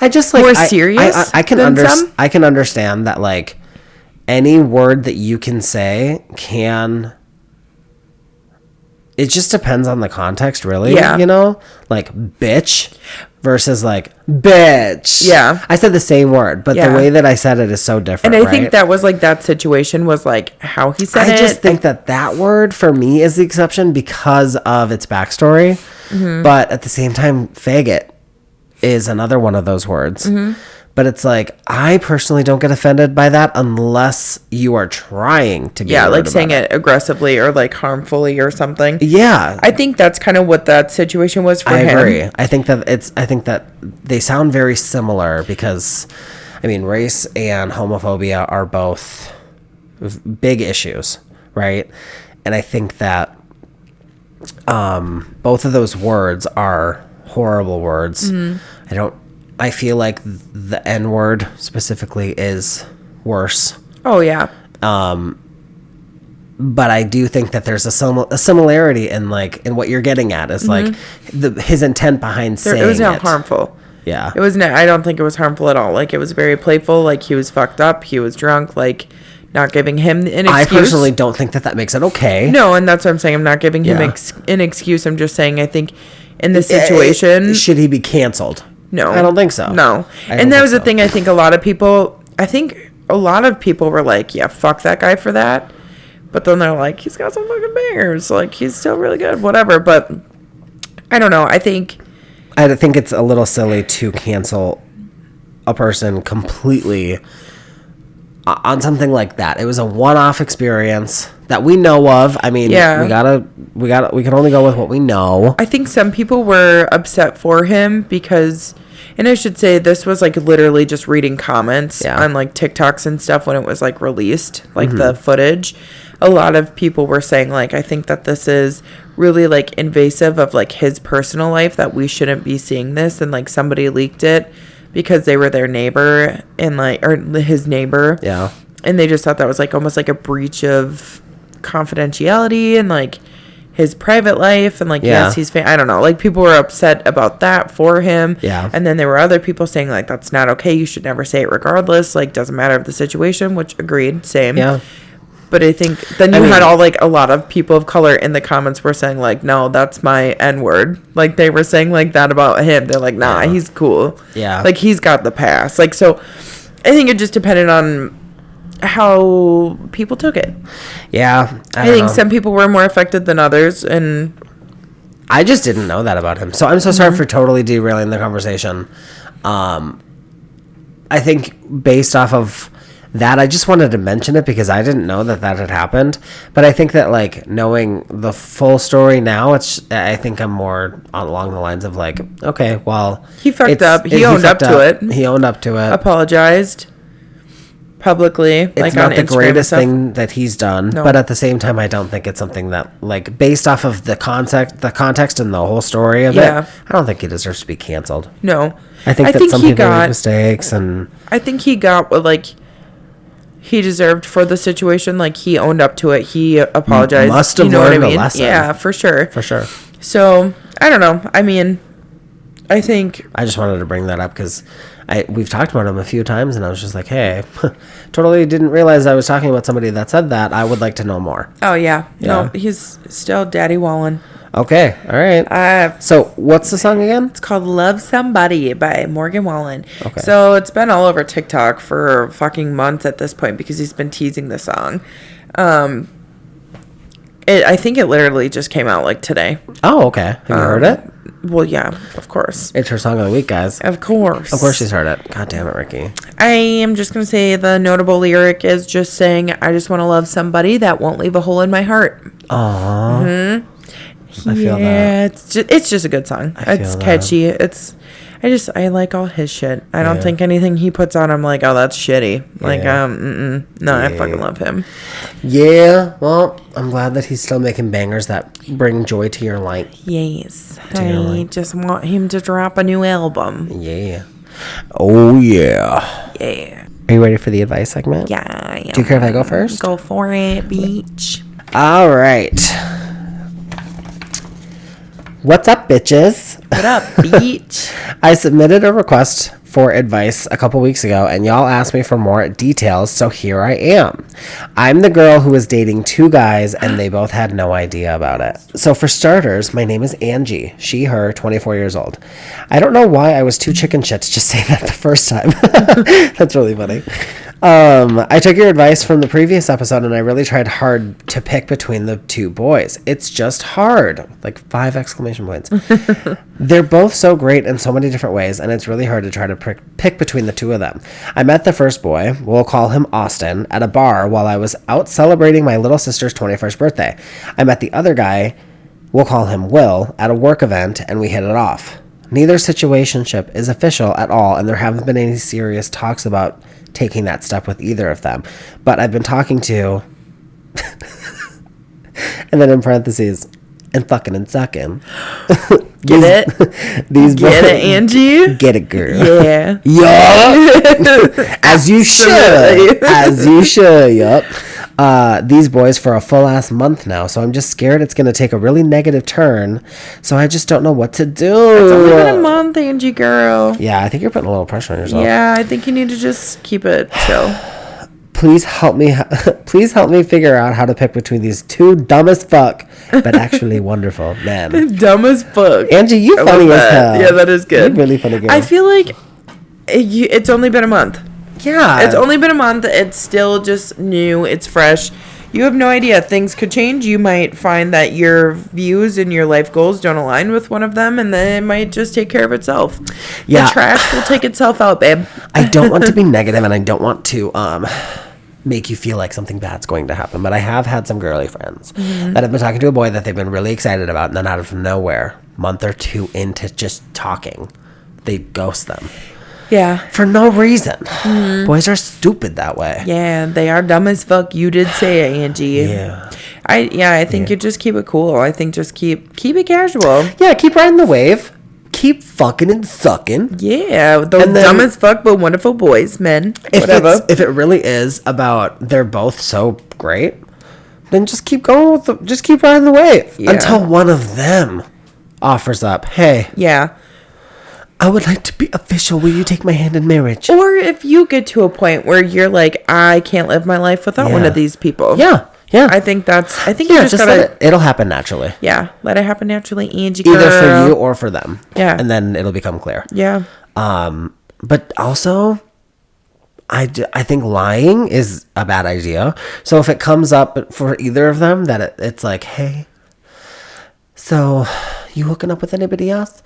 more serious I can understand that, like, any word that you can say can... It just depends on the context, really. Yeah. You know? Like, bitch versus, like, bitch. Yeah. I said the same word, but the way that I said it is so different, And I think that was, like, that situation was, like, how he said it. I just think that word, for me, is the exception because of its backstory. Mm-hmm. But at the same time, faggot is another one of those words. Mm-hmm. But it's like, I personally don't get offended by that unless you are trying to be like saying it aggressively or like harmfully or something. Yeah. I think that's kind of what that situation was for him. I agree. I think that they sound very similar because, I mean, race and homophobia are both big issues, right? And I think that both of those words are horrible words. Mm-hmm. I feel like the N-word specifically is worse. Oh, yeah. But I do think that there's a similarity in what you're getting at is like his intent behind saying it. It was not harmful. Yeah. It was not, I don't think it was harmful at all. Like, it was very playful. Like, he was fucked up. He was drunk. Like, not giving him an excuse. I personally don't think that makes it okay. No, and that's what I'm saying. I'm not giving him an excuse. I'm just saying I think in this situation... Should he be canceled? No. I don't think so. No. And that was the thing. I think a lot of people were like, yeah, fuck that guy for that. But then they're like, he's got some fucking bangers. Like, he's still really good. Whatever. But I don't know. I think it's a little silly to cancel a person completely on something like that. It was a one-off experience that we know of. I mean, we can only go with what we know. I think some people were upset for him because, and I should say this was like literally just reading comments on like TikToks and stuff when it was like released, like the footage. A lot of people were saying like, I think that this is really like invasive of like his personal life, that we shouldn't be seeing this, and like somebody leaked it because they were their neighbor and like, or his neighbor. Yeah. And they just thought that was like almost like a breach of confidentiality and like his private life. And like, yes, he's I don't know. Like, people were upset about that for him. Yeah. And then there were other people saying like, that's not okay. You should never say it regardless. Like, doesn't matter of the situation, which agreed. Same. Yeah. But I think then you had all like a lot of people of color in the comments were saying like, no, that's my N-word. Like, they were saying like that about him. They're like, nah, he's cool. Yeah. Like, he's got the pass. Like, so I think it just depended on how people took it. Yeah. I think some people were more affected than others, and I just didn't know that about him. So I'm so sorry for totally derailing the conversation. I think based off of that, I just wanted to mention it because I didn't know that had happened. But I think that, like, knowing the full story now, I think I'm more along the lines of like, okay, well, he fucked up. He owned up to it. He owned up to it. Apologized. publicly. It's like not on the Instagram greatest thing that he's done, No. but at the same time, I don't think it's something that, like, based off of the context and the whole story of it, I don't think he deserves to be canceled. No. I think some people make mistakes, and I think he got what, like, he deserved for the situation. Like, he owned up to it. He apologized. Must have learned a lesson. Yeah, for sure. For sure. So, I don't know. I mean, I think... I just wanted to bring that up because we've talked about him a few times, and I was just like, hey, totally didn't realize I was talking about somebody that said that. I would like to know more. Oh, yeah. No, he's still Daddy Wallen. Okay, all right. So what's the song again? It's called Love Somebody by Morgan Wallen. Okay. So it's been all over TikTok for fucking months at this point because he's been teasing the song. I think it literally just came out like today. Oh, okay. Have you heard it? Well, yeah, of course. It's her song of the week, guys. Of course. Of course she's heard it. God damn it, Ricky. I am just going to say the notable lyric is just saying, I just want to love somebody that won't leave a hole in my heart. Aww. Mm-hmm. I feel that. It's just a good song. It's catchy. I like all his shit. I don't think anything he puts on, I'm like, oh, that's shitty. Like, no, I fucking love him. Yeah, well, I'm glad that he's still making bangers that bring joy to your life. Yes. I just want him to drop a new album. Yeah. Oh, yeah. Yeah. Are you ready for the advice segment? Yeah, I am. Do you care if I go first? Go for it, beach. All right. What's up, bitches? What up, beach? I submitted a request for advice a couple weeks ago, and y'all asked me for more details, so here I am. I'm the girl who was dating two guys, and they both had no idea about it. So for starters, my name is Angie. She, her, 24 years old. I don't know why I was too chicken shit to just say that the first time. That's really funny. I took your advice from the previous episode, and I really tried hard to pick between the two boys. It's just hard. Like 5 exclamation points. They're both so great in so many different ways, and it's really hard to try to pick between the two of them. I met the first boy, we'll call him Austin, at a bar while I was out celebrating my little sister's 21st birthday. I met the other guy, we'll call him Will, at a work event, and we hit it off. Neither situationship is official at all, and there haven't been any serious talks about taking that step with either of them. But I've been talking to... and then in parentheses, and fucking and sucking. Get it? Get it, Angie? Get it, girl. Yeah. Yup. As you should. As you should, yup. These boys for a full ass month now, so I'm just scared it's going to take a really negative turn, so I just don't know what to do. It's only been a month, Angie girl. Yeah, I think you're putting a little pressure on yourself. Yeah, I think you need to just keep it chill. Please help me figure out how to pick between these two dumb as fuck, but actually wonderful men. Dumb as fuck. Angie, you funny as hell. Yeah, that is good. You're really funny girl. I feel like it's only been a month. Yeah. It's only been a month. It's still just new. It's fresh. You have no idea. Things could change. You might find that your views and your life goals don't align with one of them, and then it might just take care of itself. Yeah. The trash will take itself out, babe. I don't want to be negative, and I don't want to make you feel like something bad's going to happen, but I have had some girly friends that have been talking to a boy that they've been really excited about, and then out of nowhere, month or two into just talking, they ghost them. Yeah. For no reason. Boys are stupid that way. Yeah, they are dumb as fuck. You did say it, Angie. Yeah. I think you just keep it cool. I think just keep it casual. Yeah, keep riding the wave. Keep fucking and sucking. Yeah, those dumb as fuck but wonderful boys, men. Whatever. If it really is about they're both so great, then just keep going just keep riding the wave until one of them offers up, hey. Yeah. I would like to be official. Will you take my hand in marriage? Or if you get to a point where you're like, I can't live my life without one of these people. Yeah. Yeah. I think you just gotta... It'll happen naturally. Yeah. Let it happen naturally, Angie girl. Either for you or for them. Yeah. And then it'll become clear. Yeah. But also, I think lying is a bad idea. So if it comes up for either of them that it's like, hey, so you hooking up with anybody else?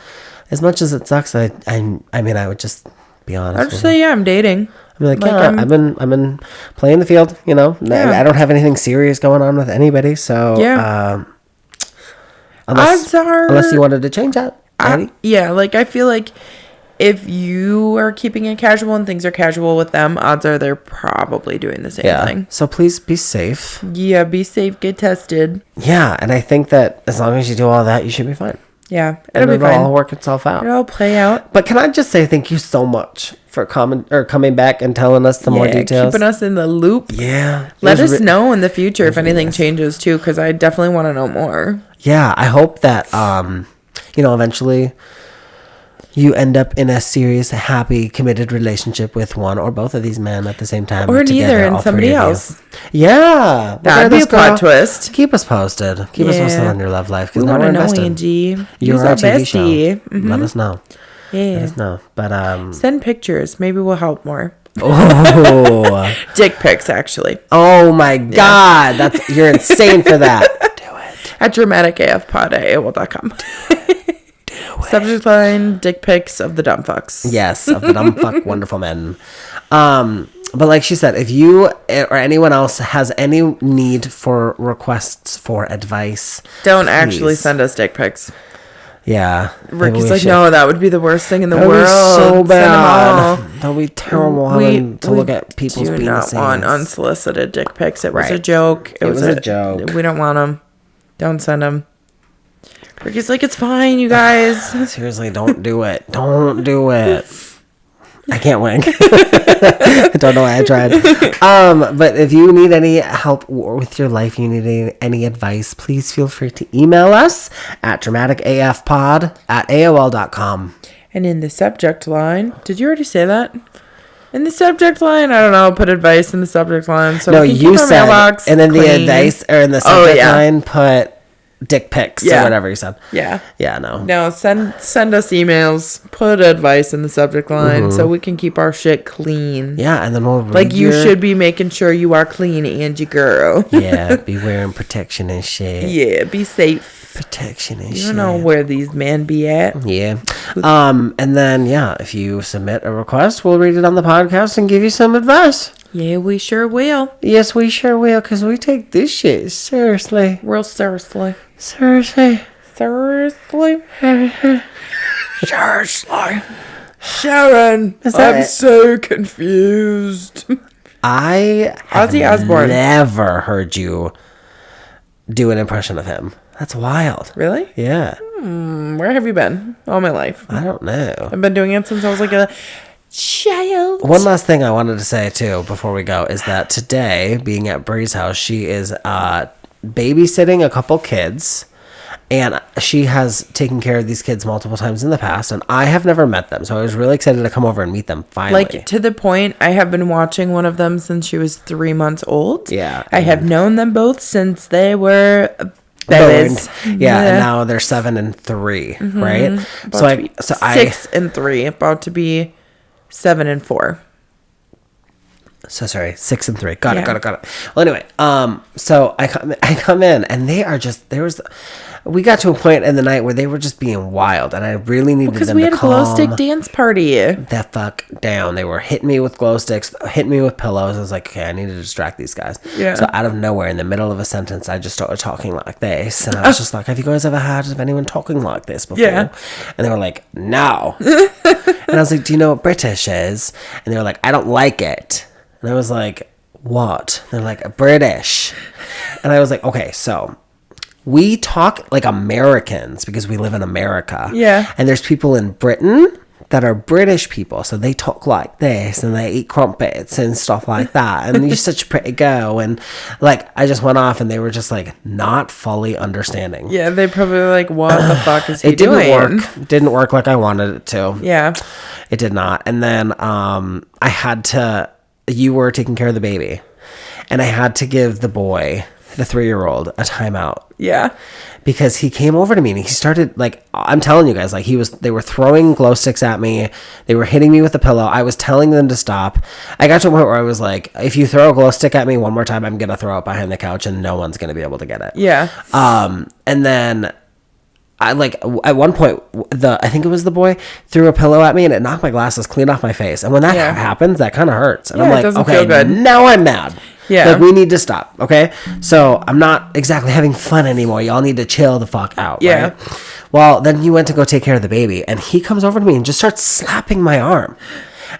As much as it sucks, I mean, I would just be honest. I'd just say, yeah, I'm dating. I'm like, yeah, I've been playing the field, you know. Yeah. I don't have anything serious going on with anybody, so yeah. Unless you wanted to change that, I feel like if you are keeping it casual and things are casual with them, odds are they're probably doing the same thing. So please be safe. Yeah, be safe, get tested. Yeah, and I think that as long as you do all that, you should be fine. Yeah, it'll all work itself out. It'll all play out. But can I just say thank you so much for coming back and telling us some more details. Keeping us in the loop. Yeah. Let us know in the future if anything changes too, because I definitely want to know more. Yeah, I hope that eventually you end up in a serious, happy, committed relationship with one or both of these men at the same time. Or neither, and somebody else. Yeah. That'd be a plot twist. Keep us posted. Keep us posted on your love life. We want to know, Angie. You're our bestie. Mm-hmm. Let us know. Yeah. Let us know. But send pictures. Maybe we'll help more. Oh. Dick pics, actually. Oh, my God. You're insane for that. Do it. At dramaticafpod@AOL.com. Subject line, dick pics of the dumb fucks. Yes, of the dumb fuck wonderful men. But like she said, if you or anyone else has any need for requests for advice, don't actually send us dick pics. Yeah. Ricky's like, no, that would be the worst thing in the world. So bad. That would be terrible having to look at people's penises. We do not want unsolicited dick pics. It was a joke. It was a joke. We don't want them. Don't send them. Ricky's like, it's fine, you guys. Seriously, don't do it. Don't do it. I can't wink. I don't know why I tried. But if you need any help with your life, you need any advice, please feel free to email us at dramaticafpod@aol.com. And in the subject line, did you already say that? In the subject line, I don't know, put advice in the subject line. So no, you said, and then the advice, or in the subject line, put dick pics or whatever you said. Yeah. Yeah, no. No, send us emails. Put advice in the subject line so we can keep our shit clean. Yeah, and then we'll read you should be making sure you are clean, Angie girl. Yeah, be wearing protection and shit. Yeah, be safe. Protection and shit. You don't know where these men be at. Yeah. And then, if you submit a request, we'll read it on the podcast and give you some advice. Yeah, we sure will. Yes, we sure will, because we take this shit seriously. Real seriously. Seriously. Seriously. Seriously. Sharon, I'm so confused. I have Ozzy Osbourne. Never heard you do an impression of him. That's wild. Really? Yeah. Where have you been all my life? I don't know. I've been doing it since I was like a child. One last thing I wanted to say too before we go is that today, being at Bree's house, she is babysitting a couple kids, and she has taken care of these kids multiple times in the past, and I have never met them, so I was really excited to come over and meet them finally. Like, to the point, I have been watching one of them since she was 3 months old. Yeah. I have known them both since they were babies. Yeah, and now they're 7 and 3, right? So 6 and 3, about to be 7 and 4. So sorry, 6 and 3. Got it. Well, anyway, so I come in, and they are just, we got to a point in the night where they were just being wild, and I really needed them to calm. Because we had a glow stick dance party. The fuck down. They were hitting me with glow sticks, hitting me with pillows. I was like, okay, I need to distract these guys. Yeah. So out of nowhere, in the middle of a sentence, I just started talking like this, and I was just like, have you guys ever had anyone talking like this before? Yeah. And they were like, no. And I was like, do you know what British is? And they were like, I don't like it. And I was like, what? They're like, British. And I was like, okay, so we talk like Americans because we live in America. Yeah. And there's people in Britain that are British people. So they talk like this and they eat crumpets and stuff like that. And you're such a pretty girl. And like, I just went off and they were just like not fully understanding. Yeah, they probably were like, what the fuck is he doing? It didn't work like I wanted it to. Yeah. It did not. And then you were taking care of the baby, and I had to give the boy, the 3-year-old, a timeout. Yeah. Because he came over to me and he started, like, I'm telling you guys, like, they were throwing glow sticks at me. They were hitting me with a pillow. I was telling them to stop. I got to a point where I was like, if you throw a glow stick at me one more time, I'm going to throw it behind the couch and no one's going to be able to get it. Yeah. And then I like at one point I think it was the boy threw a pillow at me and it knocked my glasses clean off my face. And when that happens, that kind of hurts. And I'm like, it doesn't okay, feel good. now I'm mad. Yeah. Like, we need to stop, okay? So I'm not exactly having fun anymore. Y'all need to chill the fuck out, Yeah. right? Well, then you went to go take care of the baby, and he comes over to me and just starts slapping my arm.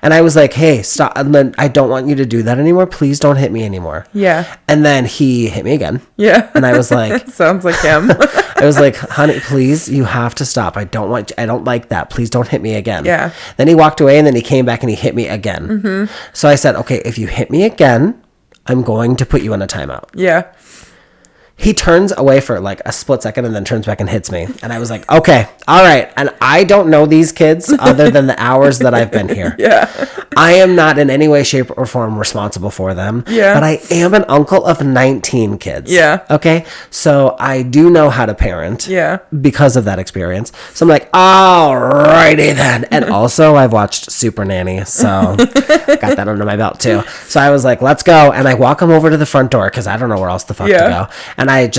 And I was like, hey, stop. And then, I don't want you to do that anymore. Please don't hit me anymore. Yeah. And then he hit me again. Yeah. And I was like, sounds like him. I was like, honey, please, you have to stop. I don't like that. Please don't hit me again. Yeah. Then he walked away, and then he came back and he hit me again. Mm-hmm. So I said, okay, if you hit me again, I'm going to put you in a timeout. Yeah. He turns away for like a split second and then turns back and hits me. And I was like, okay, all right. And I don't know these kids other than the hours that I've been here. Yeah. I am not in any way, shape, or form responsible for them. Yeah. But I am an uncle of 19 kids. Yeah. Okay. So I do know how to parent. Yeah. Because of that experience. So I'm like, alrighty then. And also I've watched Super Nanny. So got that under my belt too. So I was like, let's go. And I walk him over to the front door because I don't know where else the fuck to go. And I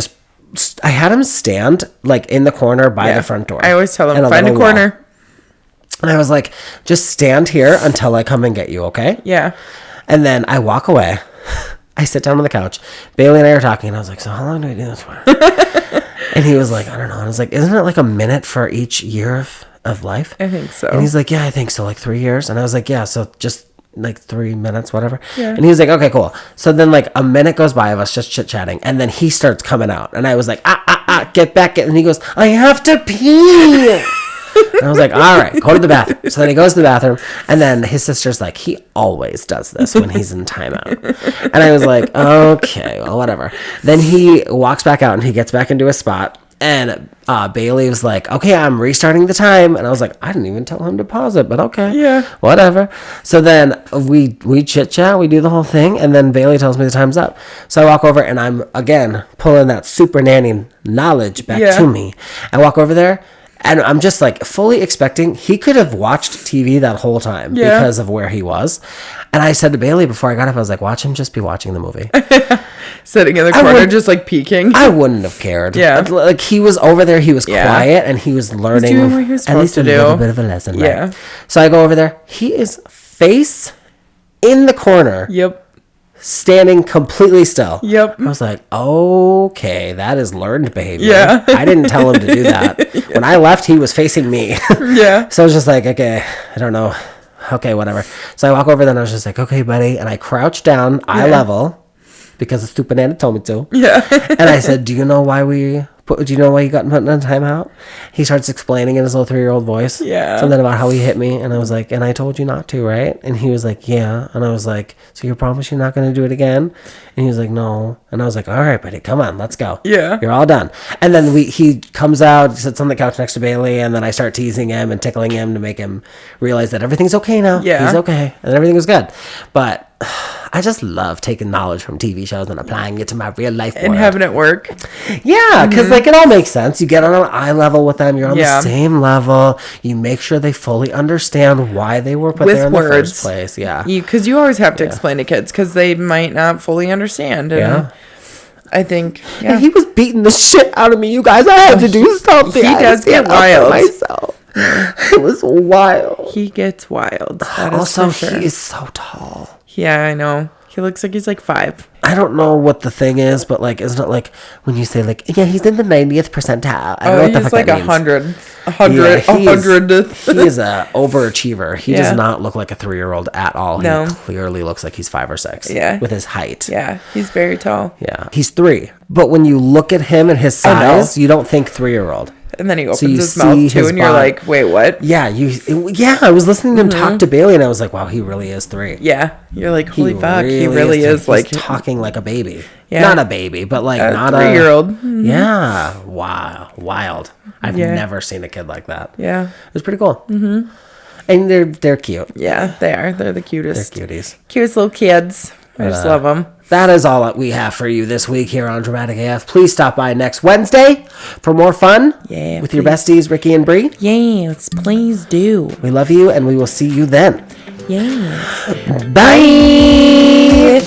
had him stand like in the corner by the front door. I always tell him, find a corner. Wall. And I was like, just stand here until I come and get you, okay? Yeah. And then I walk away. I sit down on the couch. Bailey and I are talking, and I was like, so how long do we do this for? And he was like, I don't know. And I was like, isn't it like a minute for each year of life? I think so. And he's like, yeah, I think so, like 3 years. And I was like, yeah, so just like 3 minutes, whatever. Yeah. And he was like, okay, cool. So then like a minute goes by of us just chit-chatting, and then he starts coming out. And I was like, get back. And he goes, I have to pee. And I was like, all right, go to the bathroom. So then he goes to the bathroom, and then his sister's like, he always does this when he's in timeout. And I was like, okay, well, whatever. Then he walks back out, and he gets back into his spot, and Bailey was like, okay, I'm restarting the time. And I was like, I didn't even tell him to pause it, but okay. Yeah. Whatever. So then we chit-chat, we do the whole thing, and then Bailey tells me the time's up. So I walk over, and I'm, again, pulling that Super Nanny knowledge back to me. I walk over there, and I'm just like fully expecting he could have watched TV that whole time because of where he was. And I said to Bailey before I got up, I was like, watch him just be watching the movie. Sitting in the corner, just like peeking. I wouldn't have cared. Yeah. Like he was over there, he was quiet, and he was learning doing what he was at least supposed a to do. little bit of a lesson. Yeah. Right? So I go over there. He is face in the corner. Yep. Standing completely still. Yep. I was like, okay, that is learned behavior. Yeah. I didn't tell him to do that. When I left, he was facing me. Yeah. So I was just like, okay, I don't know. Okay, whatever. So I walk over, then I was just like, okay, buddy. And I crouched down eye level because the stupid Nana told me to. Yeah. And I said, do you know why you got put in a timeout? He starts explaining in his little 3-year-old voice. Yeah. Something about how he hit me. And I was like, and I told you not to, right? And he was like, yeah. And I was like, so you promise you're not going to do it again? And he was like, no. And I was like, all right, buddy, come on, let's go. Yeah. You're all done. And then he comes out, sits on the couch next to Bailey, and then I start teasing him and tickling him to make him realize that everything's okay now. Yeah. He's okay. And everything was good. But I just love taking knowledge from TV shows and applying it to my real life And world. having it work. Yeah, because like it all makes sense. You get on an eye level with them. You're on Yeah. the same level. You make sure they fully understand why they were put With there in words. the first place. Yeah. Because you always have to explain to kids because they might not fully understand. And Yeah. I think, And he was beating the shit out of me, you guys. I had to do something. He I had to does get stand up for wild. myself. It was wild. He gets wild. That is Also, for sure. he is so tall. Yeah, I know. He looks like he's like 5. I don't know what the thing is, but like, isn't it like when you say like, yeah, he's in the 90th percentile? I don't know what the he's fuck like that means. 100. He is a overachiever. He does not look like a 3-year-old at all. No. He clearly looks like he's 5 or 6. Yeah. With his height. Yeah, he's very tall. Yeah. He's 3. But when you look at him and his size, you don't think 3-year-old. And then he opens you his see mouth too, his and you're body. like, wait, what? Yeah, I was listening to him talk to Bailey, and I was like, wow, he really is 3. Yeah, you're like, holy fuck, he really is like he's talking like a baby. Yeah. Not a baby, but like not 3-year-old. a Yeah, wow, wild. I've never seen a kid like that. Yeah, it was pretty cool. Mm-hmm. And they're cute. Yeah, they are. They're the cutest. They're cuties. Cutest little kids. I just love them. That is all that we have for you this week here on Dramatic AF. Please stop by next Wednesday for more fun with your besties, Ricky and Bree. Yes, please do. We love you, and we will see you then. Yes. Bye.